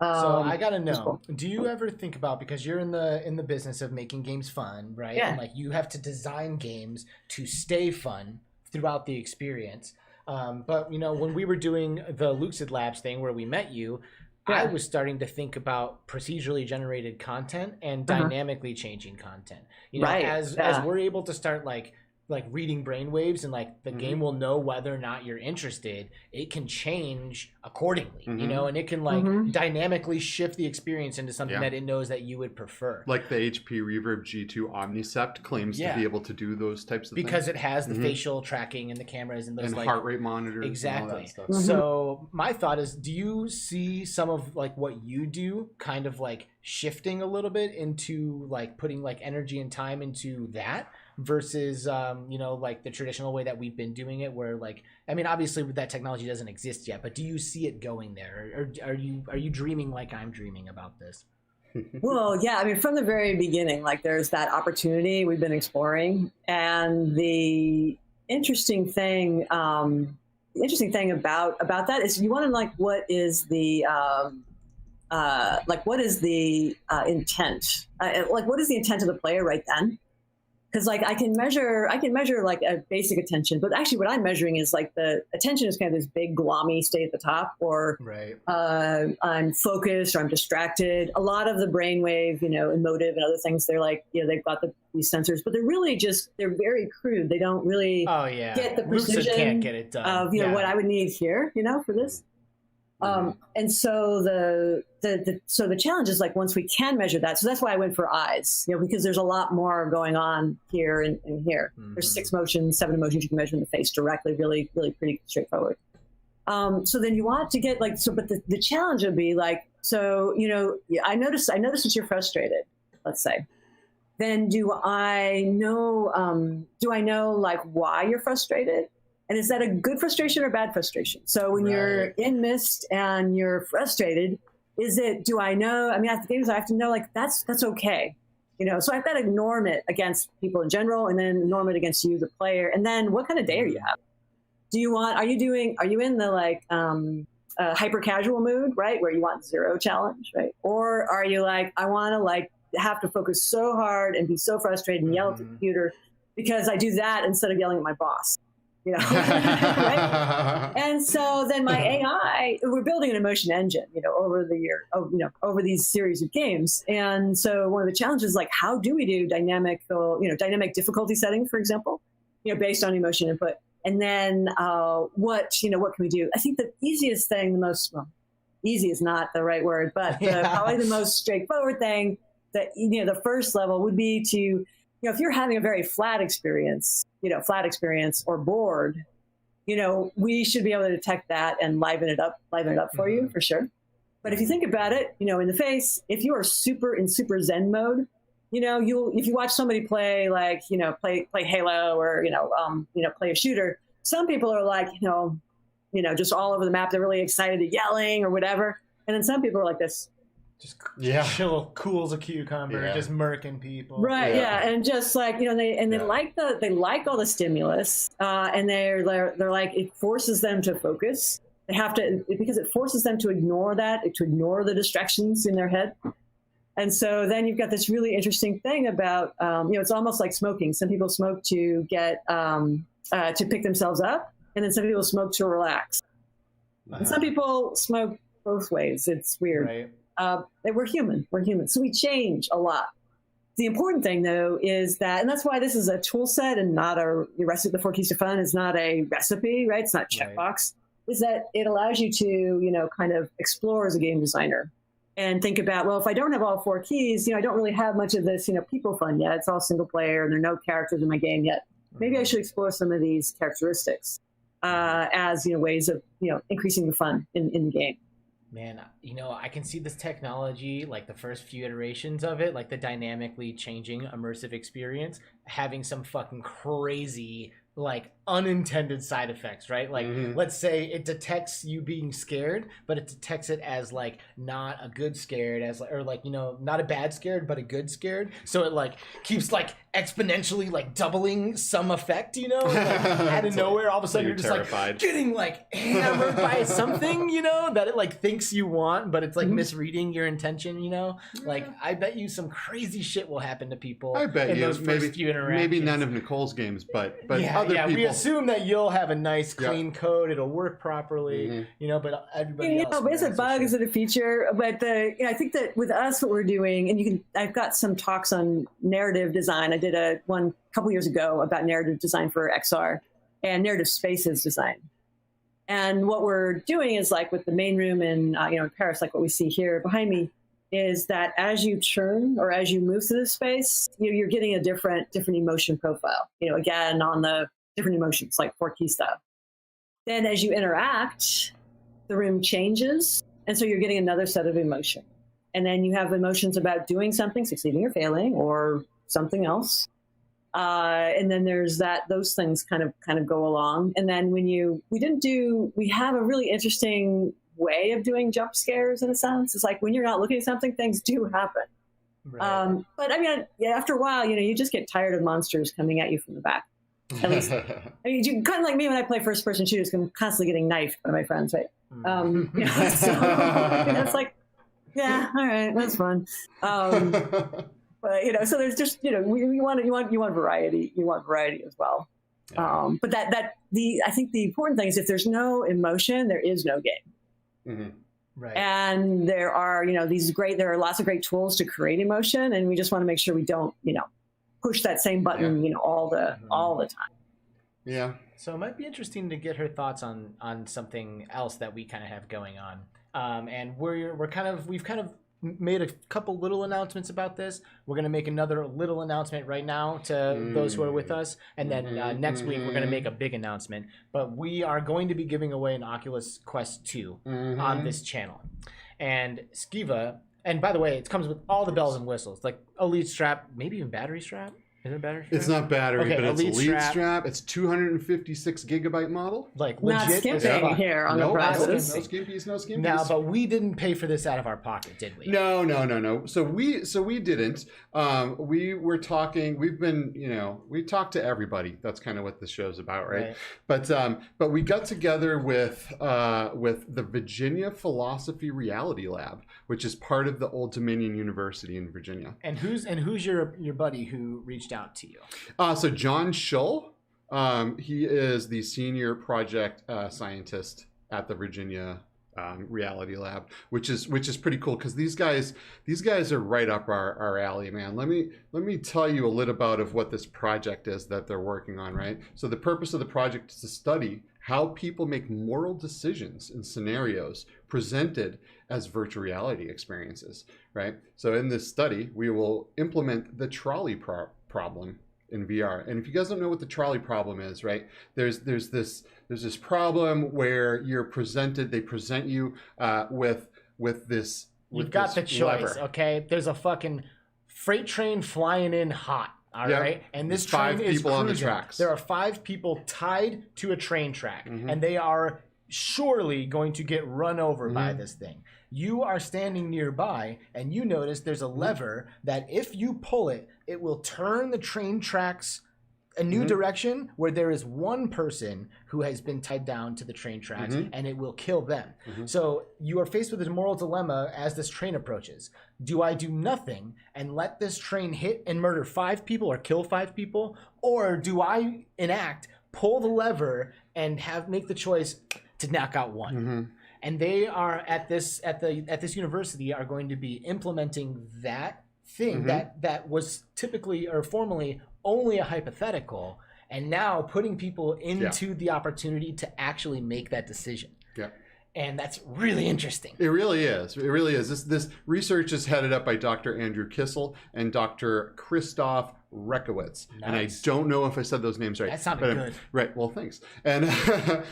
So I gotta know, do you ever think about, because you're in the business of making games fun, right? Yeah. And like you have to design games to stay fun throughout the experience. But when we were doing the Lucid Labs thing where we met you, I was starting to think about procedurally generated content and dynamically changing content. As we're able to start like reading brainwaves and like the game will know whether or not you're interested, it can change accordingly, and it can like dynamically shift the experience into something that it knows that you would prefer. Like the HP Reverb G2 Omnicept claims to be able to do those types of things. Because it has the facial tracking and the cameras and those and heart rate monitors. Exactly. And all that stuff. So my thought is, do you see some of like what you do kind of like shifting a little bit into like putting like energy and time into that? Versus, like the traditional way that we've been doing it, where obviously that technology doesn't exist yet, but do you see it going there, or are you dreaming like I'm dreaming about this? Well, yeah, from the very beginning, like there's that opportunity we've been exploring, and the interesting thing about that is you want to what is the intent? What is the intent of the player right then? Because I can measure like a basic attention, but actually what I'm measuring is like the attention is kind of this big glommy state at the top, or I'm focused or I'm distracted. A lot of the brainwave, emotive and other things, they're like, they've got these sensors, but they're very crude. They don't really get the precision can't get it done. Of what I would need here, for this. And so the challenge is like once we can measure that, so that's why I went for eyes, because there's a lot more going on here and here. There's 7 emotions you can measure in the face directly, really, really pretty straightforward. So then you want to get but the challenge would be I noticed that you're frustrated. let's say, then do I know like why you're frustrated? And is that a good frustration or bad frustration? So when you're in Myst and you're frustrated, do I know, I mean, at the games I have to know, like, that's okay. You know, so I've got to norm it against people in general, and then norm it against you, the player. And then what kind of day are you having? Are you in the like hyper casual mood, right? Where you want 0 challenge, right? Or are you like, I want to like have to focus so hard and be so frustrated and yell at the computer because I do that instead of yelling at my boss, you know? Right? And so then my AI, we're building an emotion engine, you know, over these series of games. And so one of the challenges is like, how do we do dynamic difficulty setting, for example, you know, based on emotion input? And then what can we do? I think the easiest thing, easy is not the right word, but probably the most straightforward thing that, you know, the first level would be to, you know, if you're having a very flat experience or bored, you know, we should be able to detect that and liven it up for you, for sure. But if you think about it, you know, in the face, if you are in super Zen mode, you know, if you watch somebody play, like, you know, play Halo or, play a shooter, some people are like, you know, just all over the map. They're really excited, yelling or whatever. And then some people are like this. Just chill, cool as a cucumber, just murking people. Right, and just like, you know, they like all the stimulus, and they're like, it forces them to focus. They have to, because it forces them to ignore the distractions in their head. And so then you've got this really interesting thing about, you know, it's almost like smoking. Some people smoke to get to pick themselves up, and then some people smoke to relax. And some people smoke both ways. It's weird. Right. We're human, so we change a lot. The important thing, though, is that, and that's why this is a tool set and not a recipe. The 4 Keys to Fun is not a recipe, right? It's not checkbox. Is that it allows you to, you know, kind of explore as a game designer and think about, well, if I don't have all 4 keys, you know, I don't really have much of this, you know, people fun yet. It's all single player, and there are no characters in my game yet. Maybe I should explore some of these characteristics as, you know, ways of, you know, increasing the fun in the game. Man, you know, I can see this technology, like the first few iterations of it, like the dynamically changing immersive experience, having some fucking crazy, like, unintended side effects, right? Like, let's say it detects you being scared, but it detects it as, like, not a good scared, or like, you know, not a bad scared, but a good scared. So it, like, keeps, like, exponentially, like, doubling some effect, you know? Like, out of nowhere, all of a sudden you're just terrified. Like, getting, like, hammered by something, you know, that it, like, thinks you want, but it's, like, misreading your intention, you know? Like, I bet you some crazy shit will happen to people. I bet in those first few interactions. Maybe none of Nicole's games, but other people. We assume that you'll have a nice, clean code. It'll work properly, you know, but everybody else. But is it a bug? Is it a feature? But I think that with us, what we're doing, and I've got some talks on narrative design. I did one a couple years ago about narrative design for XR and narrative spaces design. And what we're doing is, like with the main room in Paris, like what we see here behind me, is that as you churn or as you move through the space, you're getting a different emotion profile. You know, again, on the different emotions, like 4 key style. Then as you interact, the room changes. And so you're getting another set of emotion. And then you have emotions about doing something, succeeding or failing, or something else. And then there's those things kind of go along. And then when we have a really interesting way of doing jump scares in a sense. It's like when you're not looking at something, things do happen. Right. But I mean, after a while, you know, you just get tired of monsters coming at you from the back. At least, I mean, you kind of like me when I play first-person shooters. I'm constantly getting knifed by my friends, right? So it's like, yeah, all right, that's fun. But you know, so there's just, you know, you want variety. You want variety as well. Yeah. But I think the important thing is if there's no emotion, there is no game. Right. And there are, you know, there are lots of great tools to create emotion, and we just want to make sure we don't, you know, push that same button, you know, all the time. Yeah. So it might be interesting to get her thoughts on something else that we kind of have going on. And we've kind of made a couple little announcements about this. We're going to make another little announcement right now to those who are with us. And then next week, we're going to make a big announcement. But we are going to be giving away an Oculus Quest 2 on this channel. And Skiva And by the way, it comes with all the bells and whistles, like a lead strap, maybe even battery strap. Is it a battery strap? It's not battery, Okay, but it's a Elite lead strap. strap. It's 256 gigabyte model. Like Not legit. skimping here on the prices. No skimpies, no skimpies. No, but we didn't pay for this out of our pocket, did we? No. So we didn't. We were talking. We've been, we talked to everybody. That's kind of what this show's about, right? But we got together with the Virginia Philosophy Reality Lab, which is part of the Old Dominion University in Virginia. And who's your buddy who reached out to you? So John Schull, he is the senior project scientist at the Virginia Reality Lab, which is pretty cool because these guys are right up our alley, man. Let me tell you a little about of what this project is that they're working on, right? So the purpose of the project is to study how people make moral decisions in scenarios presented as virtual reality experiences, right? So in this study, we will implement the trolley problem in VR. And if you guys don't know what the trolley problem is, right? There's this problem where they present you with this. You've got the choice, lever. okay? There's a fucking freight train flying in hot. All right, and this train is people on the cruising. tracks. There are 5 people tied to a train track, and they are surely going to get run over by this thing. You are standing nearby, and you notice there's a lever that if you pull it, it will turn the train tracks a new direction where there is one person who has been tied down to the train tracks, and it will kill them. So you are faced with a moral dilemma as this train approaches. Do I do nothing and let this train hit and murder 5 people or kill 5 people? Or do I enact, pull the lever, and make the choice to knock out one? And they are at this university are going to be implementing that thing that was typically or formerly only a hypothetical, and now putting people into the opportunity to actually make that decision. Yeah. And that's really interesting. It really is. It really is. This research is headed up by Dr. Andrew Kissel and Dr. Christoph Rekowitz. Nice. And I don't know if I said those names right. That sounded good. Right. Well, thanks. And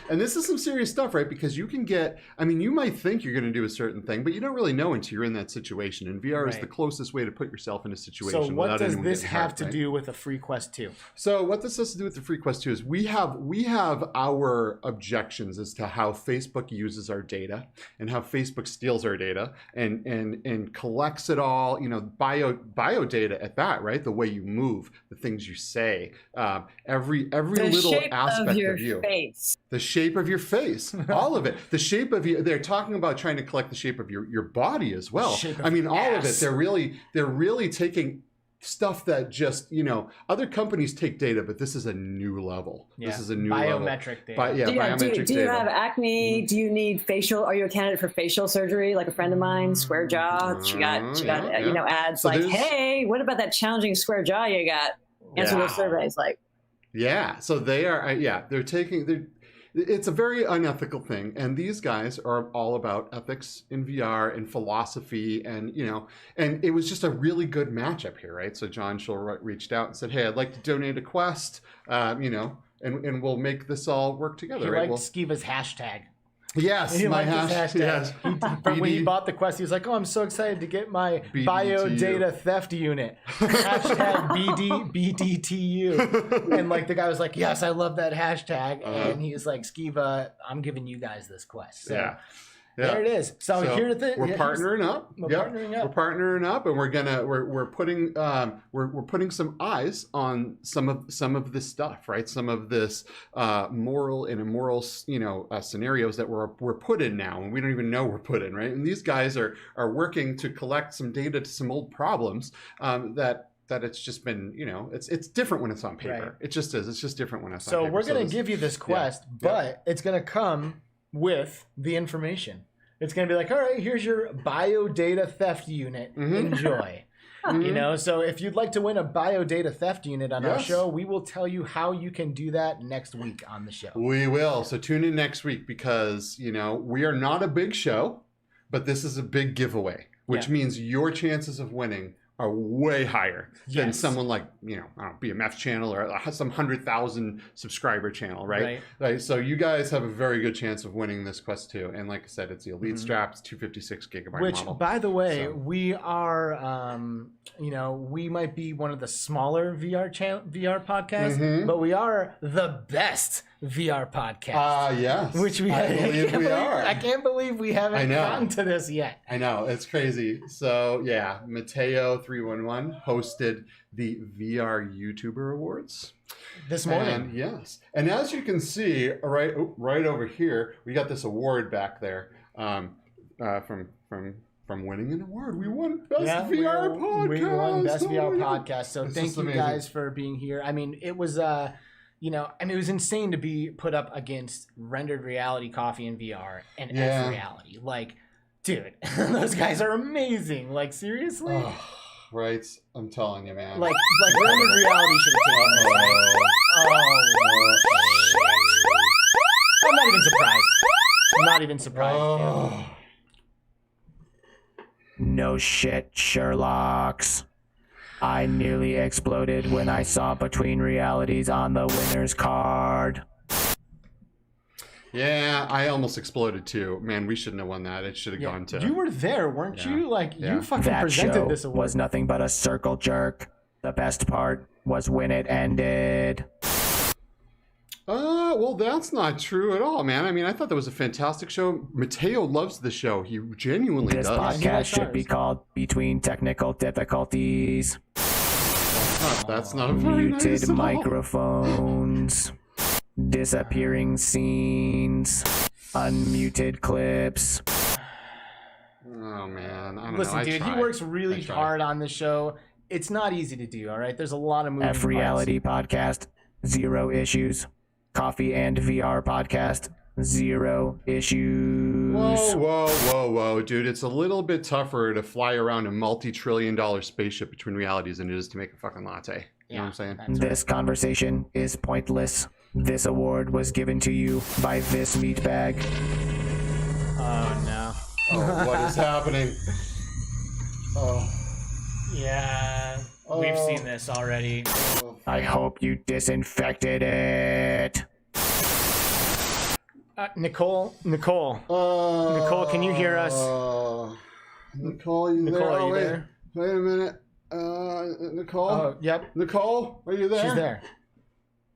and this is some serious stuff, right? Because you can get, you might think you're going to do a certain thing, but you don't really know until you're in that situation. And VR is the closest way to put yourself in a situation. So what does this have hurt, to do with the Free Quest 2? So what this has to do with the Free Quest 2 is we have our objections as to how Facebook uses our data and how Facebook steals our data and collects it all, bio data at that, right? The way you move, the things you say, every little aspect of you. Face. The shape of your face, all of it. The shape of you. They're talking about trying to collect the shape of your body as well. All of it. They're really taking stuff that just, other companies take data, but this is a new level. Yeah. This is a new biometric data. Biometric do you have acne? Do you need facial? Are you a candidate for facial surgery? Like a friend of mine, square jaw. She got ads so like, hey, what about that challenging square jaw you got? Answer those surveys. Like, so they are. They're taking. It's a very unethical thing, and these guys are all about ethics in VR and philosophy, and and it was just a really good matchup here, right? So John Schull reached out and said, "Hey, I'd like to donate a Quest, and we'll make this all work together." He right? liked Skiva's hashtag. Yes, he my hashtag. Yes. When he bought the Quest, he was like, "Oh, I'm so excited to get my bio data theft unit." Hashtag BDTU. And the guy was like, "Yes, I love that hashtag." And he was like, "Skiva, I'm giving you guys this Quest." So, there it is. So here we're partnering up. We're partnering up, and we're putting some eyes on some of this stuff, right? Some of this moral and immoral, scenarios that we're put in now, and we don't even know we're put in, right? And these guys are working to collect some data to some old problems that it's just been, it's different when it's on paper. Right. It just is. It's just different when it's on paper. So we're going to give you this Quest, but it's going to come with the information. It's going to be like, all right, here's your bio data theft unit. Enjoy. So if you'd like to win a bio data theft unit on our show, we will tell you how you can do that next week on the show. We will. So tune in next week because, we are not a big show, but this is a big giveaway, which means your chances of winning are way higher than Yes. someone like, you know, I don't know, BMF channel or some 100,000 subscriber channel, right? So you guys have a very good chance of winning this Quest 2. And like I said, it's the Elite strap, it's 256 gigabyte Which, model. by the way, we are, you know, we might be one of the smaller VR podcasts, but we are the best VR podcast. Yes. Which we I believe we are. I can't believe we haven't gotten to this yet. I know, it's crazy. So yeah, Mateo311 hosted the VR YouTuber Awards this morning. And, yes, and as you can see, right over here, we got this award back there from winning an award. We won Best VR Podcast. We won Best VR Podcast. So This thank is you amazing. guys for being here. I mean, it was you know, I mean, it was insane to be put up against Rendered Reality, Coffee and VR, and F Reality. Like, dude, those guys are amazing. Like, seriously. Oh, right, I'm telling you, man. Like Rendered Reality should have taken this. I'm not even surprised. I'm not even surprised. Dude. No shit, Sherlocks. I nearly exploded when I saw Between Realities on the winner's card. Yeah, I almost exploded too. Man, we shouldn't have won that. It should have gone to... You were there, weren't you? Like, you fucking presented this award. Was nothing but a circle jerk. The best part was when it ended. Well, that's not true at all, man. I mean, I thought that was a fantastic show. Mateo loves the show. He genuinely does. This podcast should be called Between Technical Difficulties. That's not a very nice Muted song. microphones. Disappearing scenes. Unmuted clips. Oh, man. I don't Listen, know. dude, he works really hard on the show. It's not easy to do, all right? There's a lot of moving parts. F Reality Podcast, 0 issues. Coffee and VR Podcast, 0 issues. Whoa, dude. It's a little bit tougher to fly around a multi-trillion-dollar spaceship between realities than it is to make a fucking latte. You know what I'm saying? This conversation is pointless. This award was given to you by this meatbag. Oh, no. Oh, what is happening? Oh. Yeah, we've seen this already. I hope you disinfected it. Nicole, can you hear us? Nicole, you there? Are you there? Wait a minute. Nicole? Oh, yep. Nicole, are you there? She's there.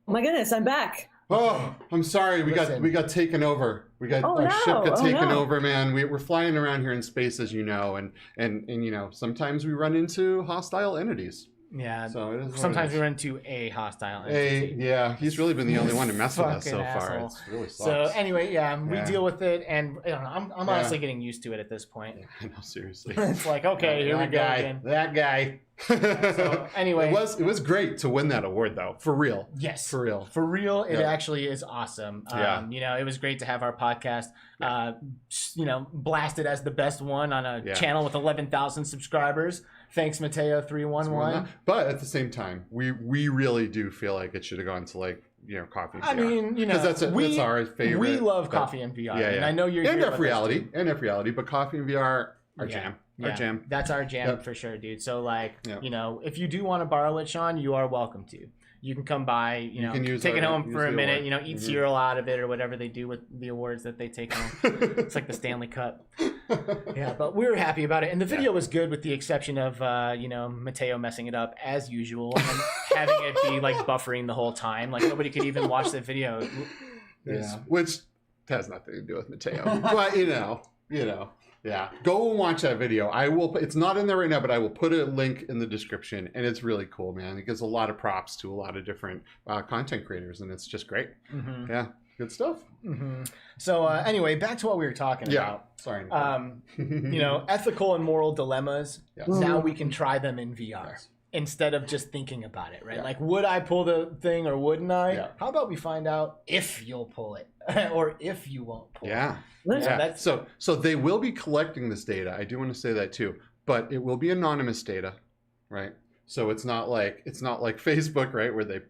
Oh my goodness, I'm back. Oh, I'm sorry. We got taken over. Our ship got taken over, man. We're flying around here in space, as you know, and you know, sometimes we run into hostile entities. Yeah. So it is sometimes we run into a hostile entity. Yeah, he's really been the only one to mess with us so far. It's really sucks. So anyway, we deal with it, and I don't know, I'm honestly getting used to it at this point. Yeah, I know, seriously. It's like, okay, here we go again. That guy. So anyway, it was great to win that award, though. For real. Yes. For real. For real, it actually is awesome. You know, it was great to have our podcast, you know, blasted as the best one on a channel with 11,000 subscribers. Thanks, Mateo311. But at the same time, we really do feel like it should have gone to, like, you know, Coffee and VR. I mean, you know, that's our favorite. We love Coffee and VR, and I know you're and here F Reality, but Coffee and VR, our jam. Our jam. That's our jam for sure, dude. So, like, you know, if you do want to borrow it, Sean, you are welcome to. You can come by, you know, take it home for a minute, you know, eat cereal out of it or whatever they do with the awards that they take home. It's like the Stanley Cup. Yeah, but we were happy about it. And the video was good with the exception of, you know, Mateo messing it up as usual and having it be, like, buffering the whole time. Like, nobody could even watch the video. Which has nothing to do with Mateo. But, you know. Yeah, go and watch that video. I will. It's not in there right now, but I will put a link in the description, and it's really cool, man. It gives a lot of props to a lot of different content creators, and it's just great. Mm-hmm. Yeah, good stuff. Mm-hmm. So anyway, back to what we were talking about. Sorry. You know, ethical and moral dilemmas. Yes. Now we can try them in VR instead of just thinking about it, right? Like, would I pull the thing or wouldn't I? Yeah. How about we find out if you'll pull it or if you won't pull it? So they will be collecting this data. I do want to say that too, but it will be anonymous data, right? So it's not like Facebook, right, where they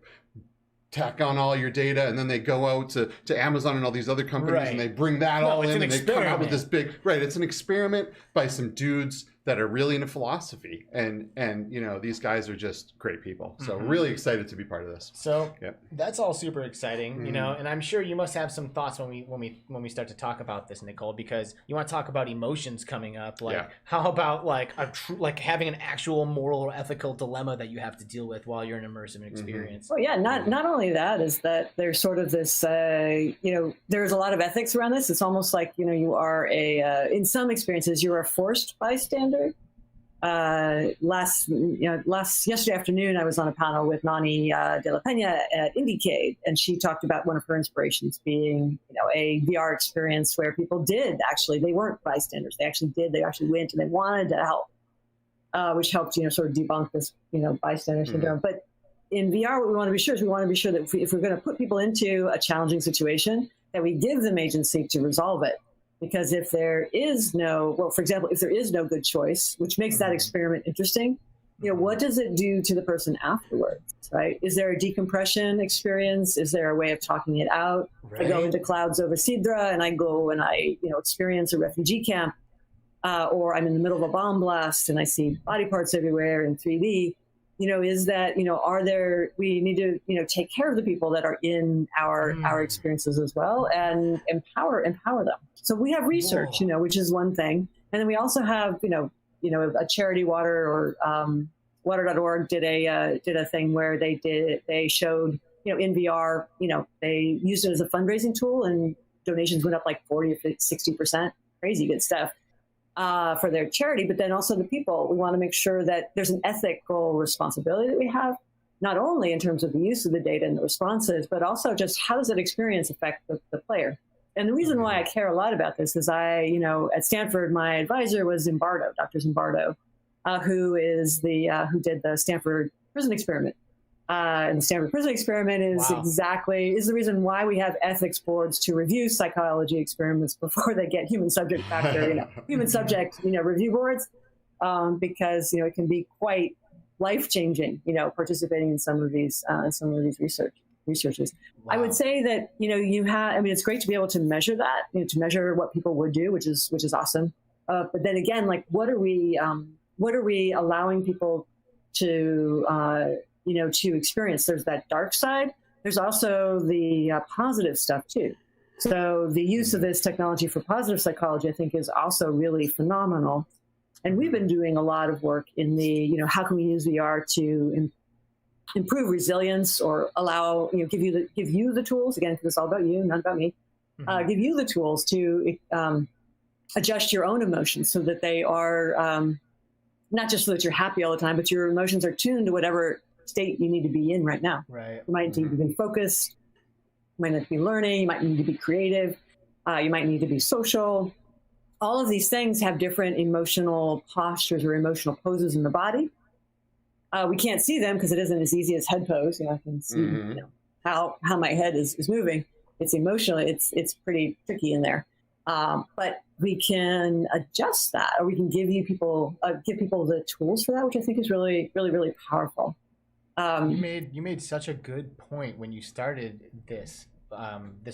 tack on all your data and then they go out to Amazon and all these other companies and they bring that all in and they come out with this big it's an experiment by some dudes that are really into philosophy, and you know, these guys are just great people. So really excited to be part of this. So that's all super exciting, you know, and I'm sure you must have some thoughts when we start to talk about this, Nicole, because you want to talk about emotions coming up. Like, how about like like having an actual moral or ethical dilemma that you have to deal with while you're in an immersive experience? Well, yeah, not only that, is that there's sort of this, you know, there's a lot of ethics around this. It's almost like, you know, you are in some experiences, you're a forced bystander. Yesterday afternoon, I was on a panel with Nani de la Pena at Indiecade, and she talked about one of her inspirations being, you know, a VR experience where people did actually, they weren't bystanders. They actually went and they wanted to help, which helped, you know, sort of debunk this, you know, bystander syndrome. But in VR, what we want to be sure is that if we're going to put people into a challenging situation, that we give them agency to resolve it. Because if there is for example, if there is no good choice, which makes that experiment interesting, you know, what does it do to the person afterwards, right? Is there a decompression experience? Is there a way of talking it out? Right. I go into clouds over Sidra and I go and I, you know, experience a refugee camp, or I'm in the middle of a bomb blast and I see body parts everywhere in 3D. You know, is that, you know, we need to, you know, take care of the people that are in our experiences as well, and empower them. So we have research, you know, which is one thing. And then we also have, you know, a charity Water or water.org did a thing where they showed, you know, in VR, you know, they used it as a fundraising tool and donations went up like 40 or 60%, crazy good stuff. For their charity, but then also the people. We want to make sure that there's an ethical responsibility that we have, not only in terms of the use of the data and the responses, but also just how does that experience affect the player. And the reason why I care a lot about this is you know, at Stanford, my advisor was Zimbardo, Dr. Zimbardo, who did the Stanford prison experiment. And the Stanford prison experiment is the reason why we have ethics boards to review psychology experiments before they get human subject factor, you know, human subject, you know, review boards, because, you know, it can be quite life-changing, you know, participating in some of these researches. Wow. I would say that, you know, it's great to be able to measure that, you know, to measure what people would do, which is awesome. But then again, like, what are we allowing people to, you know, to experience? There's that dark side. There's also the positive stuff too. So the use of this technology for positive psychology, I think, is also really phenomenal. And we've been doing a lot of work in the, you know, how can we use VR to improve resilience, or allow, you know, give you the tools, again, because it's all about you, not about me, give you the tools to adjust your own emotions so that they are not just so that you're happy all the time, but your emotions are tuned to whatever state you need to be in right now. Right. You might need to be focused. You might need to be learning. You might need to be creative. You might need to be social. All of these things have different emotional postures or emotional poses in the body. We can't see them because it isn't as easy as head pose. You know, I can see, you know, how my head is moving. It's emotionally, it's pretty tricky in there. But we can adjust that, or we can give people the tools for that, which I think is really, really, really powerful. You made such a good point when you started this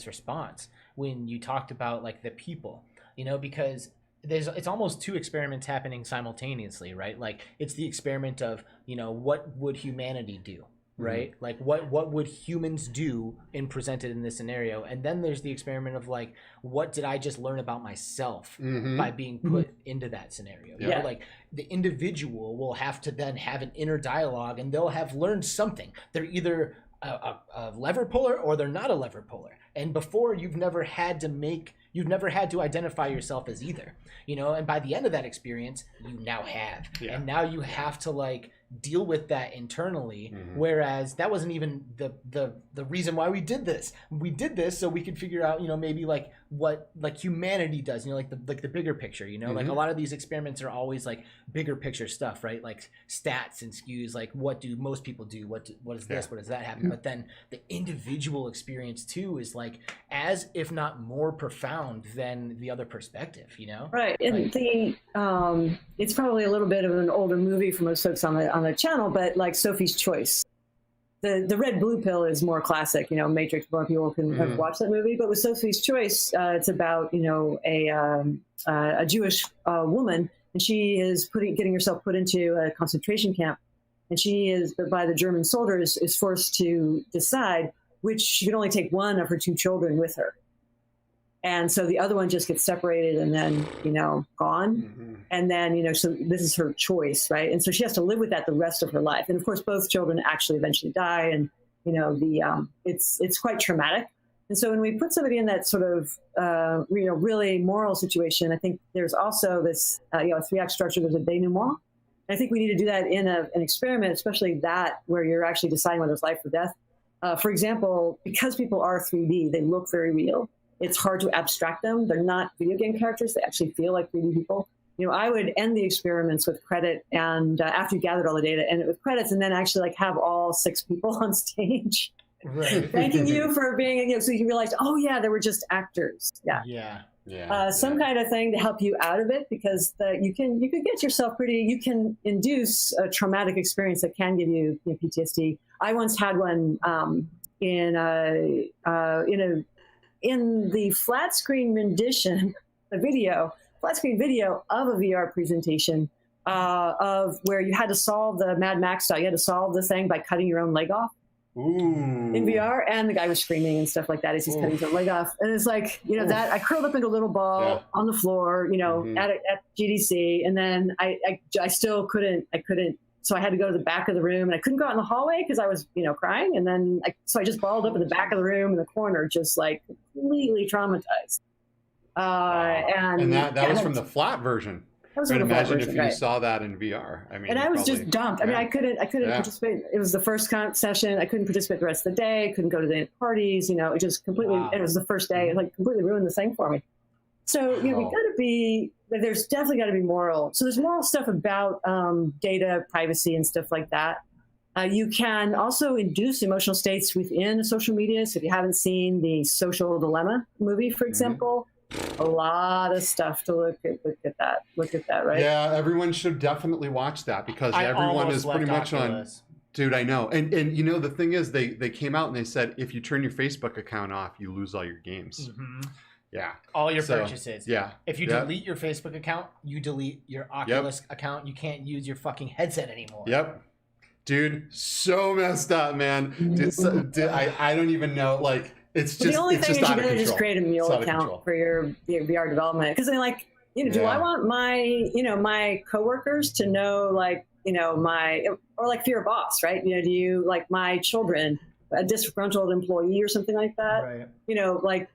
response, when you talked about like the people, you know, because it's almost two experiments happening simultaneously, right? Like, it's the experiment of, you know, what would humanity do, right? Like, what would humans do presented in this scenario? And then there's the experiment of like, what did I just learn about myself by being put into that scenario? You know, like, the individual will have to then have an inner dialogue, and they'll have learned something. They're either a lever puller or they're not a lever puller. And before, you've never had to identify yourself as either, you know, and by the end of that experience, you now have. Yeah. And now you have to like deal with that internally, whereas that wasn't even the reason why we did this. We did this so we could figure out, you know, maybe like what like humanity does, you know, like the bigger picture, you know, like a lot of these experiments are always like bigger picture stuff, right? Like stats and skews, like what do most people do? What is this? What does that happen? But then the individual experience too is like as if not more profound than the other perspective, you know? Right. And like, it's probably a little bit of an older movie for most folks on the channel, but like Sophie's Choice. The red blue pill is more classic, you know, Matrix, more people can have watched that movie. But with Sophie's Choice, it's about, you know, a Jewish woman and she is getting herself put into a concentration camp. And she is, by the German soldiers, is forced to decide which she can only take one of her 2 children with her. And so the other one just gets separated and then, gone. Mm-hmm. And then, so this is her choice, right? And so she has to live with that the rest of her life. And of course, both children actually eventually die. And, it's quite traumatic. And so when we put somebody in that sort of, really moral situation, I think there's also this, a 3-act structure. There's a denouement. I think we need to do that in an experiment, especially that where you're actually deciding whether it's life or death. For example, because people are 3D, they look very real. It's hard to abstract them. They're not video game characters. They actually feel like 3D people. I would end the experiments with credit, and after you gathered all the data, end it with credits, and then actually have all 6 people on stage, right, thanking you for being. So you realized, oh yeah, they were just actors. Some kind of thing to help you out of it, because you can get yourself you can induce a traumatic experience that can give you PTSD. I once had one in the flat screen rendition, flat screen video of a VR presentation of where you had to solve the Mad Max style. You had to solve the thing by cutting your own leg off. Ooh. In VR, and the guy was screaming and stuff like that as he's cutting his own leg off. And it's like, that I curled up into a little ball on the floor, at GDC, and then I still couldn't. So I had to go to the back of the room, and I couldn't go out in the hallway because I was, crying. And then so I just balled up in the back of the room in the corner, just like completely traumatized. And that was from the flat version. But imagine if you saw that in VR. And I was just dumped. I couldn't participate. It was the first participate. I couldn't participate the rest of the day. I couldn't go to the parties. It just completely. Wow. It was the first day. It completely ruined the thing for me. So we got to be. There's definitely got to be moral. So there's moral stuff about data privacy and stuff like that. You can also induce emotional states within social media. So if you haven't seen the Social Dilemma movie, for example. A lot of stuff to look at that, right? Yeah, everyone should definitely watch that, because everyone is pretty much on. Dude, I know. And the thing is, they came out and they said, if you turn your Facebook account off, you lose all your games. Mm-hmm. Yeah. All your purchases. Yeah. If you delete your Facebook account, you delete your Oculus account. You can't use your fucking headset anymore. Yep. Dude, so messed up, man. I don't even know, It's just, the only thing is you better just create a mule account account for your VR development. Because do I want my coworkers to know, if you're a boss, right? Do you like my children, a disgruntled employee or something like that? Right.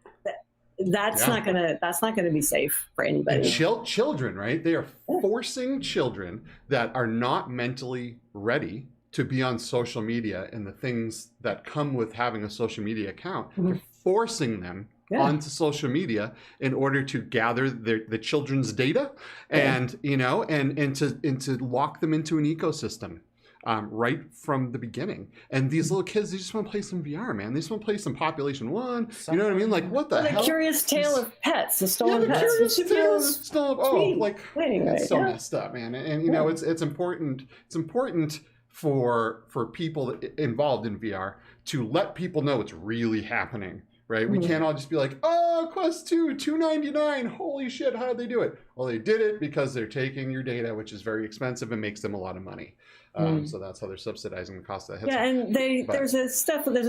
That's not gonna be safe for anybody. And children, right? They are forcing children that are not mentally ready to be on social media and the things that come with having a social media account. Mm-hmm. They're forcing them onto social media in order to gather the children's data and to lock them into an ecosystem right from the beginning. And these little kids, they just want to play some VR, man. They just want to play some Population 1. You know what I mean? What the hell? The Curious Tale of Pets, the stolen pets. Curious Tale of stolen. It's so messed up, man. And it's important. It's important for people involved in VR to let people know it's really happening, right? We can't all just be like, oh, Quest 2, $299, holy shit, how did they do it? Well, they did it because they're taking your data, which is very expensive and makes them a lot of money. So that's how they're subsidizing the cost of the headset. Yeah, and there's a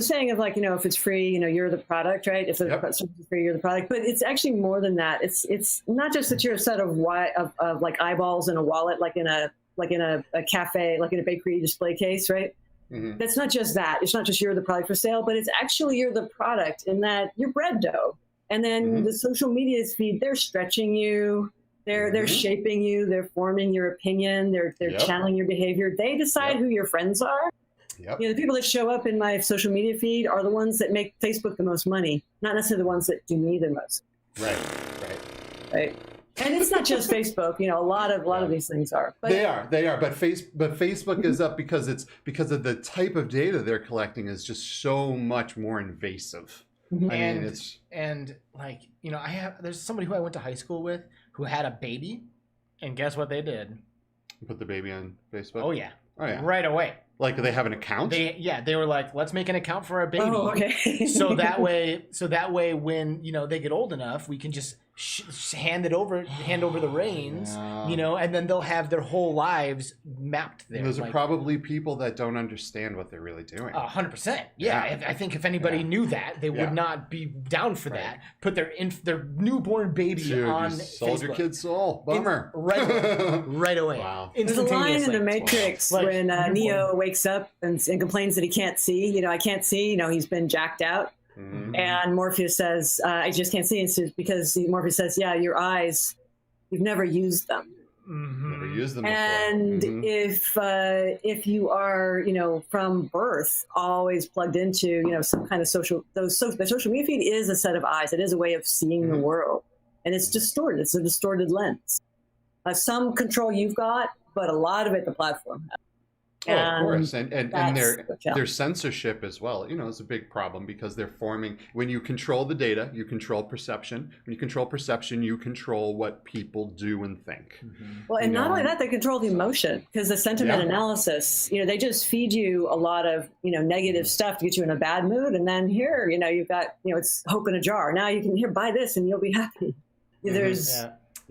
saying of if it's free, you're the product, right? If the service is free, you're the product. But it's actually more than that. It's not just that you're a set of eyeballs in a wallet, like in a cafe, like in a bakery display case, right? Mm-hmm. That's not just that. It's not just you're the product for sale, but it's actually you're the product in that you're bread dough. And then the social media feed, they're stretching you, they're shaping you, they're forming your opinion, they're channeling your behavior. They decide who your friends are. Yep. The people that show up in my social media feed are the ones that make Facebook the most money, not necessarily the ones that do me the most. Right. And it's not just Facebook, a lot of these things are. But they are. But Facebook is up because of the type of data they're collecting is just so much more invasive. Mm-hmm. There's somebody who I went to high school with who had a baby, and guess what they did? Put the baby on Facebook. Oh yeah. Right away. Like, do they have an account? They were like, let's make an account for our baby. Oh, okay. so that way when they get old enough, we can just hand over the reins, you know, and then they'll have their whole lives mapped there. Those are probably people that don't understand what they're really doing. 100%. Yeah. I think if anybody knew that, they would not be down for that. Put their newborn baby on sold Facebook. Your kid's soul. Bummer. Right away. Wow. There's a line in the Matrix when Neo wakes up and complains that he can't see. You know, I can't see. You know, he's been jacked out. Mm-hmm. And Morpheus says, I just can't see. It's because Morpheus says, yeah, your eyes, you've never used them. Mm-hmm. Never used them before. And if you are, you know, from birth, always plugged into, you know, some kind of the social media feed is a set of eyes. It is a way of seeing the world. And it's distorted. It's a distorted lens. Some control you've got, but a lot of it the platform has. Of course, and their censorship as well, you know, is a big problem because they're forming. When you control the data, you control perception. When you control perception, you control what people do and think. Well, and not only that, they control the emotion because the sentiment analysis. You know, they just feed you a lot of, you know, negative stuff to get you in a bad mood, and then here, you know, you've got, you know, it's hope in a jar. Now you can buy this and you'll be happy. There's,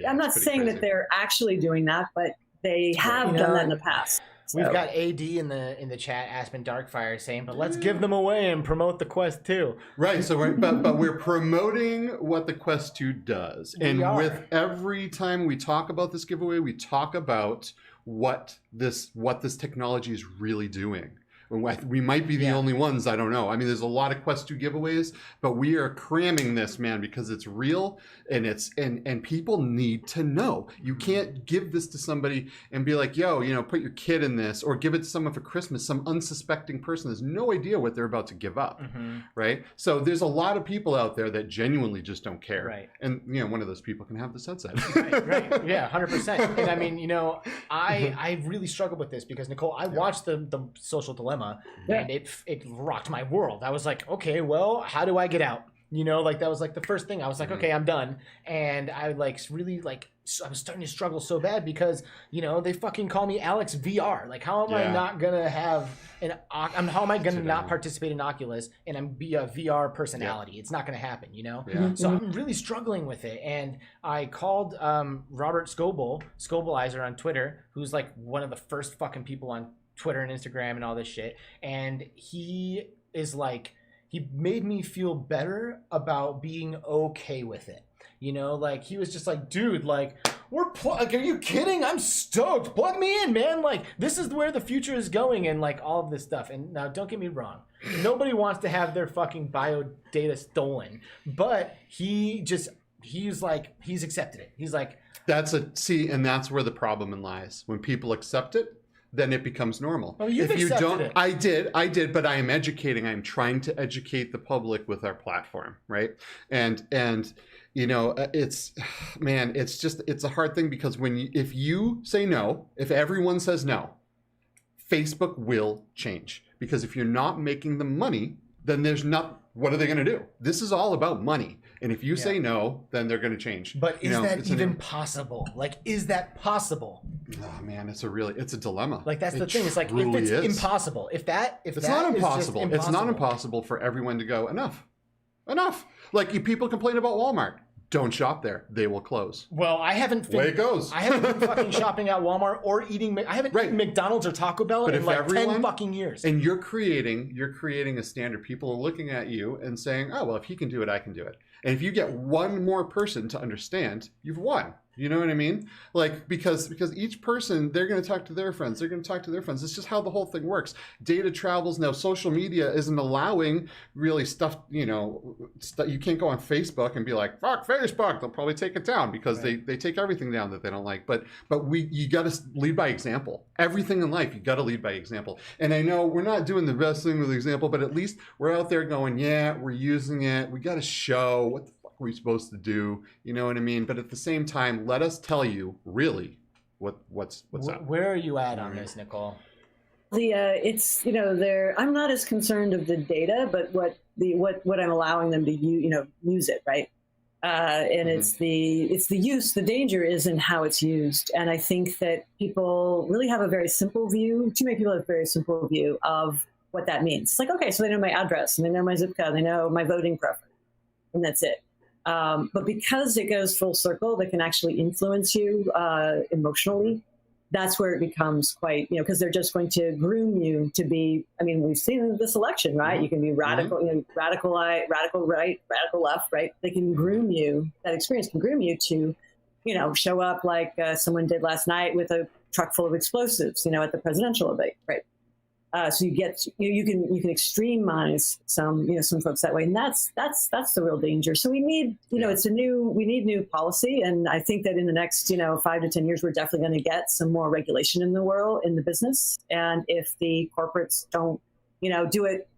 I'm not saying that they're actually doing that, but they have done that in the past. So. We've got AD in the chat, Aspen Darkfire, saying, "But let's give them away and promote the Quest 2." Right. So, we're promoting what the Quest 2 does, with every time we talk about this giveaway, we talk about what this technology is really doing. We might be the only ones, I don't know. I mean, there's a lot of Quest 2 giveaways, but we are cramming this, man, because it's real and and people need to know. You can't give this to somebody and be like, yo, you know, put your kid in this, or give it to someone for Christmas, some unsuspecting person has no idea what they're about to give up, right? So there's a lot of people out there that genuinely just don't care. Right. And, you know, one of those people can have this headset. Right. Yeah, 100%. And I mean, you know, I really struggled with this because, Nicole, I watched the Social Dilemma. And it rocked my world. I was like, okay, well, how do I get out? You know, like that was like the first thing. I was like, okay, I'm done. And I like really like I was starting to struggle so bad because, you know, they fucking call me Alex VR. Like, how am I not gonna have how am I gonna not participate in Oculus and be a VR personality? It's not gonna happen, you know. So I'm really struggling with it. And I called Robert Scobelizer on Twitter, who's like one of the first fucking people on Twitter and Instagram and all this shit, and he is like, he made me feel better about being okay with it, you know, like he was just like, dude, like like, are you kidding? I'm stoked, plug me in, man, like this is where the future is going, and like all of this stuff. And now don't get me wrong, nobody wants to have their fucking bio data stolen, but he's like, he's accepted it. He's like, and that's where the problem lies. When people accept it, then it becomes normal. Oh, you've accepted it. I did, but I am educating. I am trying to educate the public with our platform, right? And you know, it's a hard thing because if you say no, if everyone says no, Facebook will change, because if you're not making them money, then what are they going to do? This is all about money. And if you say no, then they're going to change. But is that even possible? Like, is that possible? Oh man, it's a dilemma. Like, that's the thing. It's like, if it's impossible, if it's not impossible. It's not impossible for everyone to go, enough. Like, people complain about Walmart. Don't shop there. They will close. Well, I haven't. Way it goes. I haven't been fucking shopping at Walmart or eating. I haven't eaten McDonald's or Taco Bell in like 10 fucking years. And you're creating a standard. People are looking at you and saying, "Oh, well, if he can do it, I can do it." And if you get one more person to understand, you've won. You know what I mean? Like, because each person, they're going to talk to their friends. They're going to talk to their friends. It's just how the whole thing works. Data travels. Now, social media isn't allowing really stuff, you know, you can't go on Facebook and be like, fuck Facebook. They'll probably take it down because they take everything down that they don't like. But you got to lead by example. Everything in life, you got to lead by example. And I know we're not doing the best thing with example, but at least we're out there going, yeah, we're using it. We got to show what the fuck are we supposed to do? You know what I mean? But at the same time, let us tell you really what's up. Where are you at on this, Nicole? It's, you know, I'm not as concerned of the data, but what I'm allowing them to use it, right? And it's the use. The danger is in how it's used. And I think that people really have a very simple view. Too many people have a very simple view of what that means. It's like, okay, so they know my address and they know my zip code, they know my voting preference, and that's it. But because it goes full circle, that can actually influence you emotionally. That's where it becomes quite, because they're just going to groom you to be. I mean, we've seen this election, right? You can be radical, radical right, radical left, right? They can groom you. That experience can groom you to, show up like someone did last night with a truck full of explosives, at the presidential debate, right? So you can extremize some folks that way, and that's the real danger. So we need we need new policy, and I think that in the next 5 to 10 years we're definitely going to get some more regulation in the business. And if the corporates don't do it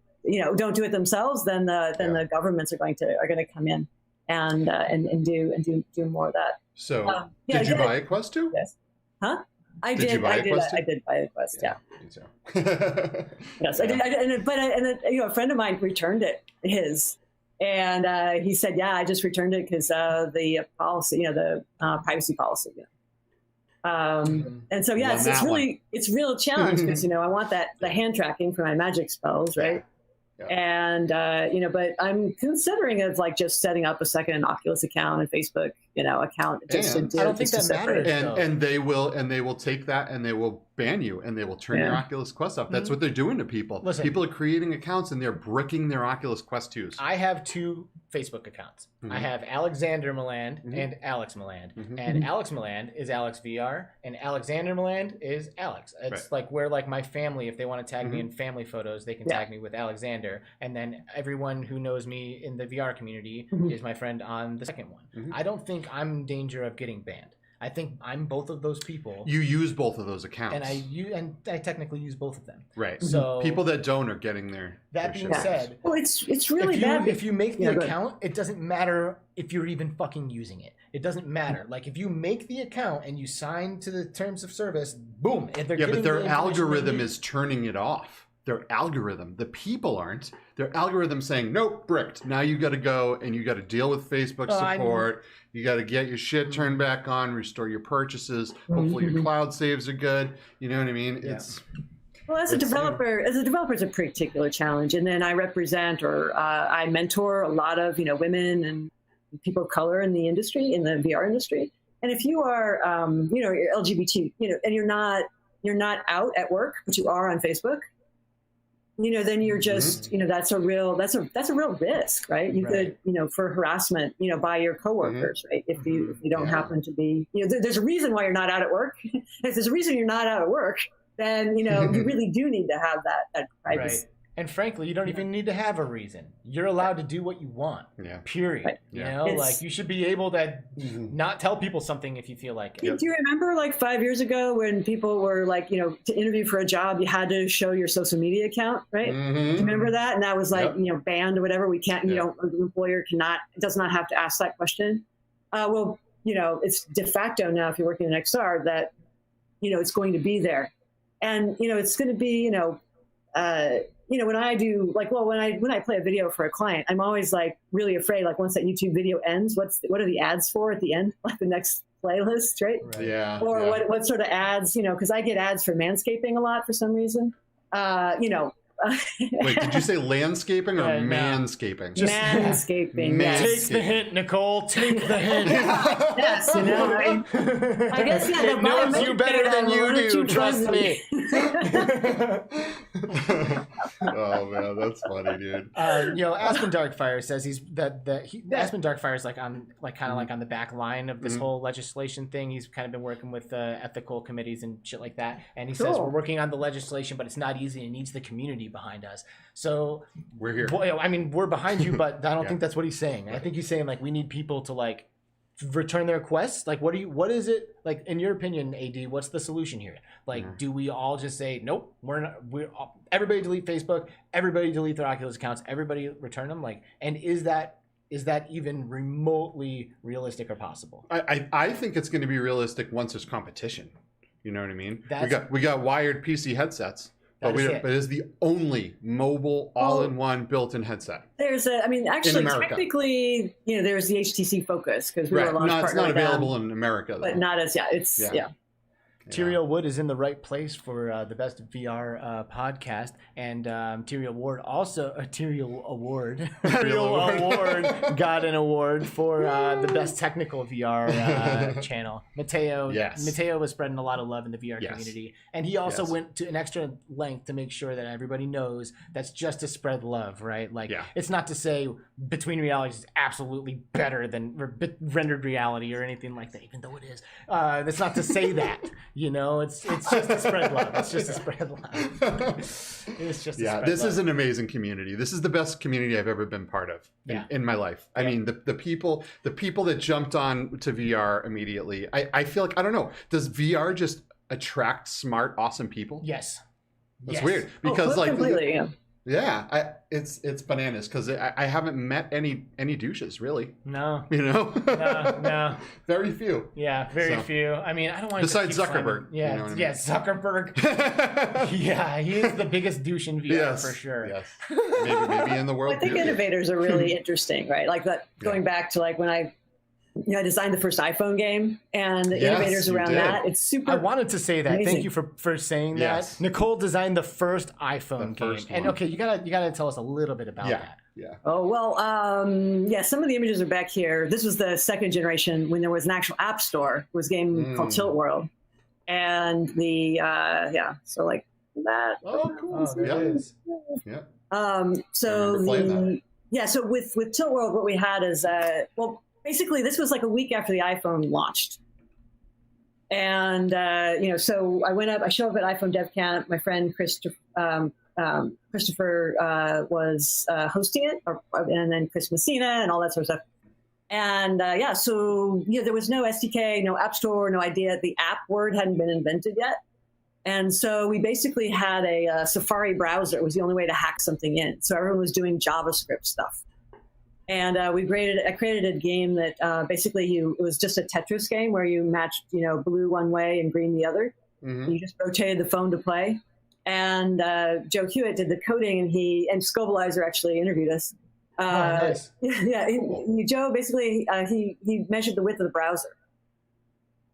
themselves, then the governments are going to come in and do more of that. So did you buy a Quest 2? Yes. Huh? I did buy a Quest. Yeah. So. Yes, yeah. I did. But a friend of mine returned his, and he said, "Yeah, I just returned it because the policy, the privacy policy." And so it's real challenge because I want the hand tracking for my magic spells, right? Yeah. And but I'm considering of just setting up a second Oculus account and Facebook account just to do. I don't think that matters. And they will take that and they will ban you and they will turn your Oculus Quest off. That's what they're doing to people. Listen, people are creating accounts and they're bricking their Oculus Quest 2s. I have 2 Facebook accounts. I have Alexander Milland and Alex Milland. And Alex Milland is Alex VR and Alexander Milland is Alex. It's like where my family, if they want to tag me in family photos, they can tag me with Alexander. And then everyone who knows me in the VR community is my friend on the second one. I don't think I'm in danger of getting banned. I think I'm both of those people. You use both of those accounts, and I technically use both of them. Right. So people that don't are getting their. That being said, well, it's really bad. If you make the account, it doesn't matter if you're even fucking using it. It doesn't matter. Like if you make the account and you sign to the terms of service, boom. But their algorithm is turning it off. Their algorithm. The people aren't. Their algorithm saying, nope, bricked. Now you got to go and you got to deal with Facebook support. You got to get your shit turned back on, restore your purchases. Hopefully your cloud saves are good. You know what I mean? Yeah. As a developer, it's a particular challenge. And then I represent or I mentor a lot of women and people of color in the industry, in the VR industry. And if you are you're LGBT, and you're not out at work, but you are on Facebook, then you're just, that's a real risk, right? You could, for harassment, by your coworkers, right? If you don't happen to be, there's a reason why you're not out at work. If there's a reason you're not out at work, then, you really do need to have that privacy. Right. And frankly, you don't even need to have a reason. You're allowed to do what you want. Yeah. Period. Right. You should be able to not tell people something if you feel like it. Do you remember 5 years ago when people were to interview for a job, you had to show your social media account, right? Do you remember that? And that was banned or whatever. We can't, the employer does not have to ask that question. It's de facto now if you're working in XR that, it's going to be there. And, it's going to be, when I do when I play a video for a client, I'm always really afraid. Once that YouTube video ends, what are the ads for at the end? The next playlist, right? Yeah. Or what sort of ads? Because I get ads for manscaping a lot for some reason. Wait, did you say landscaping or manscaping? Just manscaping. Yes. Take the hint, Nicole. Take the hint. Yes, I guess it knows you better than you do. Trust me. Oh man, that's funny, dude. Aspen Darkfire says Aspen Darkfire is on the back line of this whole legislation thing. He's kind of been working with ethical committees and shit like that, and he says we're working on the legislation, but it's not easy. It needs the community behind us. So we're here. We're behind you, but I don't think that's what he's saying. Right. I think he's saying we need people to return their quests. What is it in your opinion, AD? What's the solution here? Do we all just say nope? Everybody delete Facebook. Everybody delete their Oculus accounts. Everybody return them. And is that even remotely realistic or possible? I think it's going to be realistic once there's competition. You know what I mean? We got wired PC headsets. But it's the only mobile all-in-one built-in headset. There's technically, there's the HTC Focus because we were a launch partner. It's not available in America, though. But not as Tyrael Wood is in the right place for the best VR podcast, and Tyrael Ward also Tyrael Award got an award for the best technical VR channel. Mateo was spreading a lot of love in the VR community, and he also went to an extra length to make sure that everybody knows that's just to spread love, right? Like it's not to say Between Realities is absolutely better than rendered reality or anything like that, even though it is. That's not to say that. You know, it's just to spread love. It's just to spread love. It's just this is an amazing community. This is the best community I've ever been part of in my life. I mean, the people that jumped on to VR immediately. I feel like, I don't know, does VR just attract smart, awesome people? Yes. That's weird because completely, it's bananas because I haven't met any douches really. No, no, very few. Yeah, very few. I mean, I don't want to besides Zuckerberg. Zuckerberg. Yeah, he is the biggest douche in VR for sure. Yes, maybe in the world. I think innovators are really interesting, right? Like that going back to like when I designed the first iPhone game and the innovators around that. It's super. I wanted to say that. Amazing. Thank you for saying that. Nicole designed the first iPhone game, and okay, you gotta tell us a little bit about that. Yeah. Oh well, some of the images are back here. This was the second generation when there was an actual app store. It was a game called Tilt World, and so like that. Oh, cool. There it is. Yeah. So with Tilt World, what we had is basically, this was like a week after the iPhone launched. And, so I showed up at iPhone Dev Camp. My friend Christopher was hosting it, and then Chris Messina and all that sort of stuff. And, there was no SDK, no App Store, no idea. The app word hadn't been invented yet. And so we basically had a Safari browser. It was the only way to hack something in. So everyone was doing JavaScript stuff. And I created a game that basically it was just a Tetris game where you matched, blue one way and green the other. Mm-hmm. You just rotated the phone to play. And Joe Hewitt did the coding, and Scovelizer actually interviewed us. Nice. Joe basically he measured the width of the browser.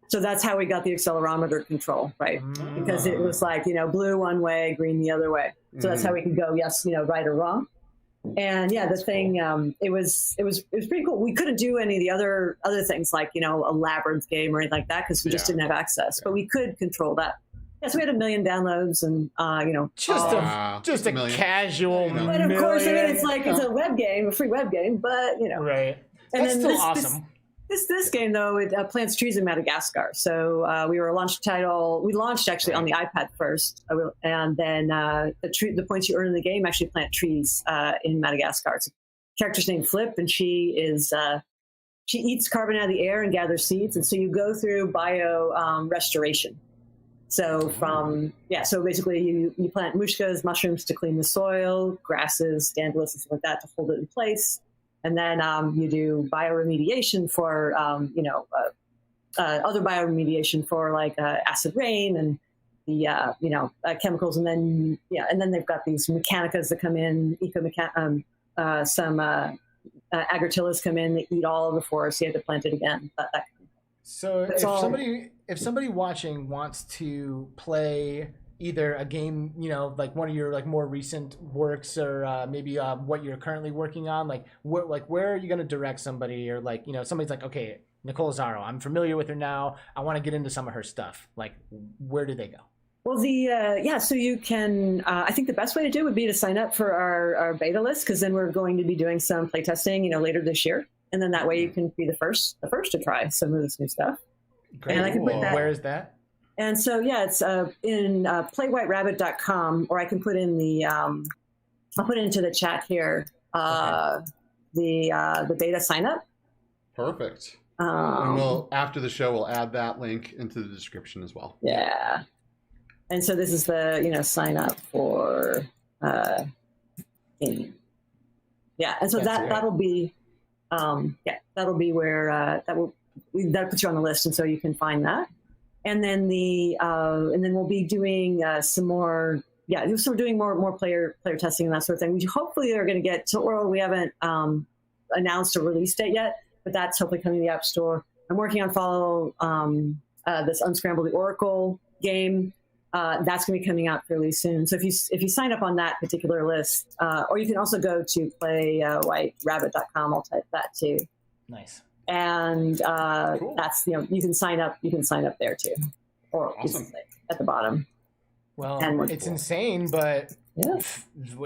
So that's how we got the accelerometer control, right? Because it was like blue one way, green the other way. So that's how we could go yes, right or wrong. And the thing, it was pretty cool. We couldn't do any of the other things like, a Labyrinth game or anything like that because we just didn't have access, but we could control that. Yeah, so we had 1 million downloads and, just a casual But of course, it's like, it's a web game, a free web game, but, Right. And That's then still awesome. This game, though, it plants trees in Madagascar. So we were a launch title. We launched actually on the iPad first. And then the points you earn in the game actually plant trees in Madagascar. It's a character's named Flip, and she eats carbon out of the air and gathers seeds. And so you go through bio restoration. So so basically you plant mushkas, mushrooms to clean the soil, grasses, dandelions, and stuff like that to hold it in place. And then you do bioremediation for, other bioremediation for like acid rain and the, chemicals. And then, they've got these mechanicas that come in, some agrotillas come in that eat all of the forest. You have to plant it again. So if somebody watching wants to play either a game, like one of your like more recent works, or maybe what you're currently working on, where are you going to direct somebody, or somebody's like, okay, Nicole Lazzaro, I'm familiar with her now, I want to get into some of her stuff. Like, where do they go? Well, so you can. I think the best way to do would be to sign up for our beta list, because then we're going to be doing some playtesting, later this year, and then that way you can be the first to try some of this new stuff. Great. And I can put that. Where is that? And so, it's in playwhiterabbit.com, or I can put in I'll put it into the chat here, the beta sign up. Perfect. And after the show, we'll add that link into the description as well. Yeah. And so this is the, sign up for game. Yeah. And so that'll be, that'll be where, that puts you on the list. And so you can find that. And then and then we'll be doing some more. Yeah, so we're doing more player testing and that sort of thing. We hopefully are going to get to World. We haven't announced a release date yet, but that's hopefully coming to the App Store. I'm working on this Unscramble the Oracle game. That's going to be coming out fairly soon. So if you sign up on that particular list, or you can also go to playwhiterabbit.com. I'll type that too. Nice. And Cool. that's, you can sign up. You can sign up there too, or Awesome. at the bottom. Well, And it's insane, but yeah,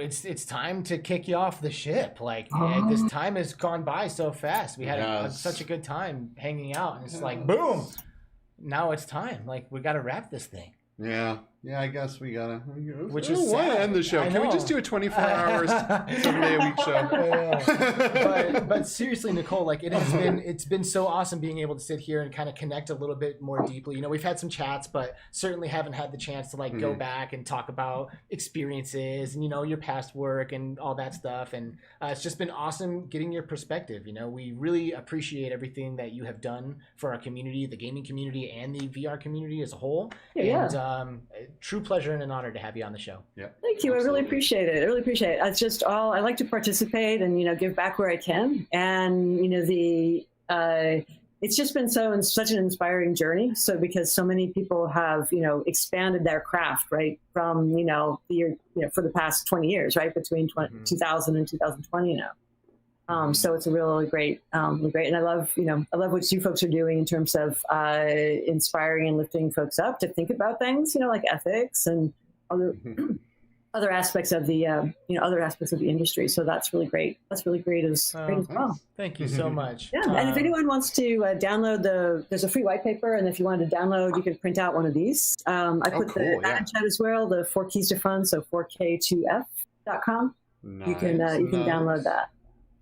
it's time to kick you off the ship. Like this time has gone by so fast. We had such a good time hanging out, and it's like boom. Now it's time. Like we got to wrap this thing. Yeah, I guess we gotta. Which I is want sad. to end the show. I Can we know. just do a 24 hours, 7-day-a-week show? but seriously, Nicole, like it's been so awesome being able to sit here and kind of connect a little bit more deeply. We've had some chats, but certainly haven't had the chance to go back and talk about experiences and your past work and all that stuff. And it's just been awesome getting your perspective. We really appreciate everything that you have done for our community, the gaming community, and the VR community as a whole. And true pleasure and an honor to have you on the show. Yeah, thank you. Absolutely. I really appreciate it. It's just I like to participate and give back where I can. And it's just been such an inspiring journey. So because so many people have expanded their craft right from for the past 20 years, right, between 2000 and 2020 now. So it's a really great, and I love what you folks are doing in terms of inspiring and lifting folks up to think about things, like ethics and other aspects of the industry. So that's really great. That's really great as well. Thank you so much. Yeah, and if anyone wants to download there's a free white paper, and if you wanted to download, you can print out one of these. I put the chat as well, the 4 keys to fun, so 4k2f.com. Nice, you can download that.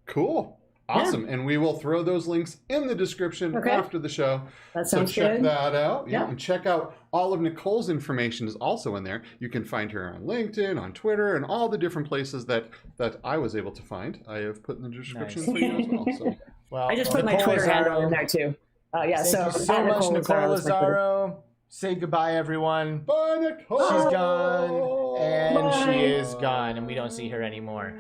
Cool. Awesome. Yeah. And we will throw those links in the description after the show. That sounds so check good. that out. Yeah. And check out all of Nicole's information is also in there. You can find her on LinkedIn, on Twitter, and all the different places that I was able to find. I have put in the description for you as well. So. I just put my Twitter handle in there too. Thank you so much, Nicole Lazzaro. Say goodbye, everyone. Bye, Nicole. She's gone, and she is gone, and we don't see her anymore.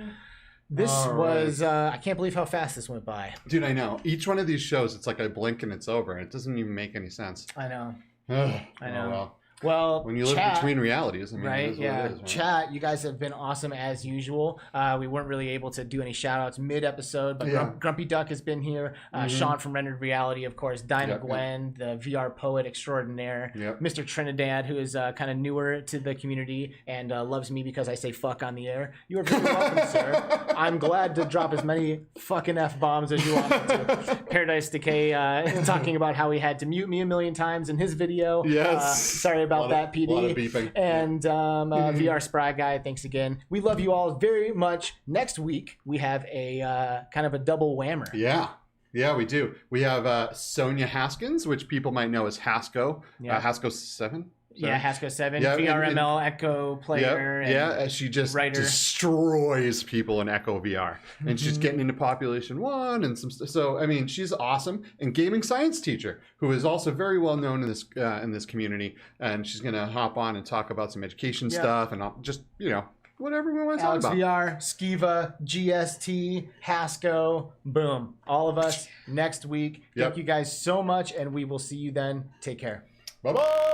This was, I can't believe how fast this went by. Dude, I know. Each one of these shows, it's like I blink and it's over. It doesn't even make any sense. I know. I know. Well, when you live between realities, I mean, right? It is what it is, right? Chat, you guys have been awesome as usual. We weren't really able to do any shout outs mid-episode, but Grumpy Duck has been here. Sean from Rendered Reality, of course. Dinah Gwen, the VR poet extraordinaire. Mr. Trinidad, who is kind of newer to the community and loves me because I say fuck on the air. You are very welcome, sir. I'm glad to drop as many fucking F-bombs as you want me to. Paradise Decay talking about how he had to mute me a million times in his video. Yes. Sorry about that, PD. A lot of beeping. And VR Spry Guy, thanks again. We love you all very much. Next week, we have a kind of a double whammer. Yeah, we do. We have Sonia Haskins, which people might know as Hasko. Hasko 7. Yeah, Hasko 7, VRML Echo player. And she just destroys people in Echo VR. And she's getting into Population 1 and some stuff. So, I mean, she's awesome. And gaming science teacher, who is also very well known in this community. And she's going to hop on and talk about some education stuff and just, whatever we want to talk about. VR, Skiva, GST, Hasko, boom. All of us next week. Thank you guys so much, and we will see you then. Take care. Bye-bye.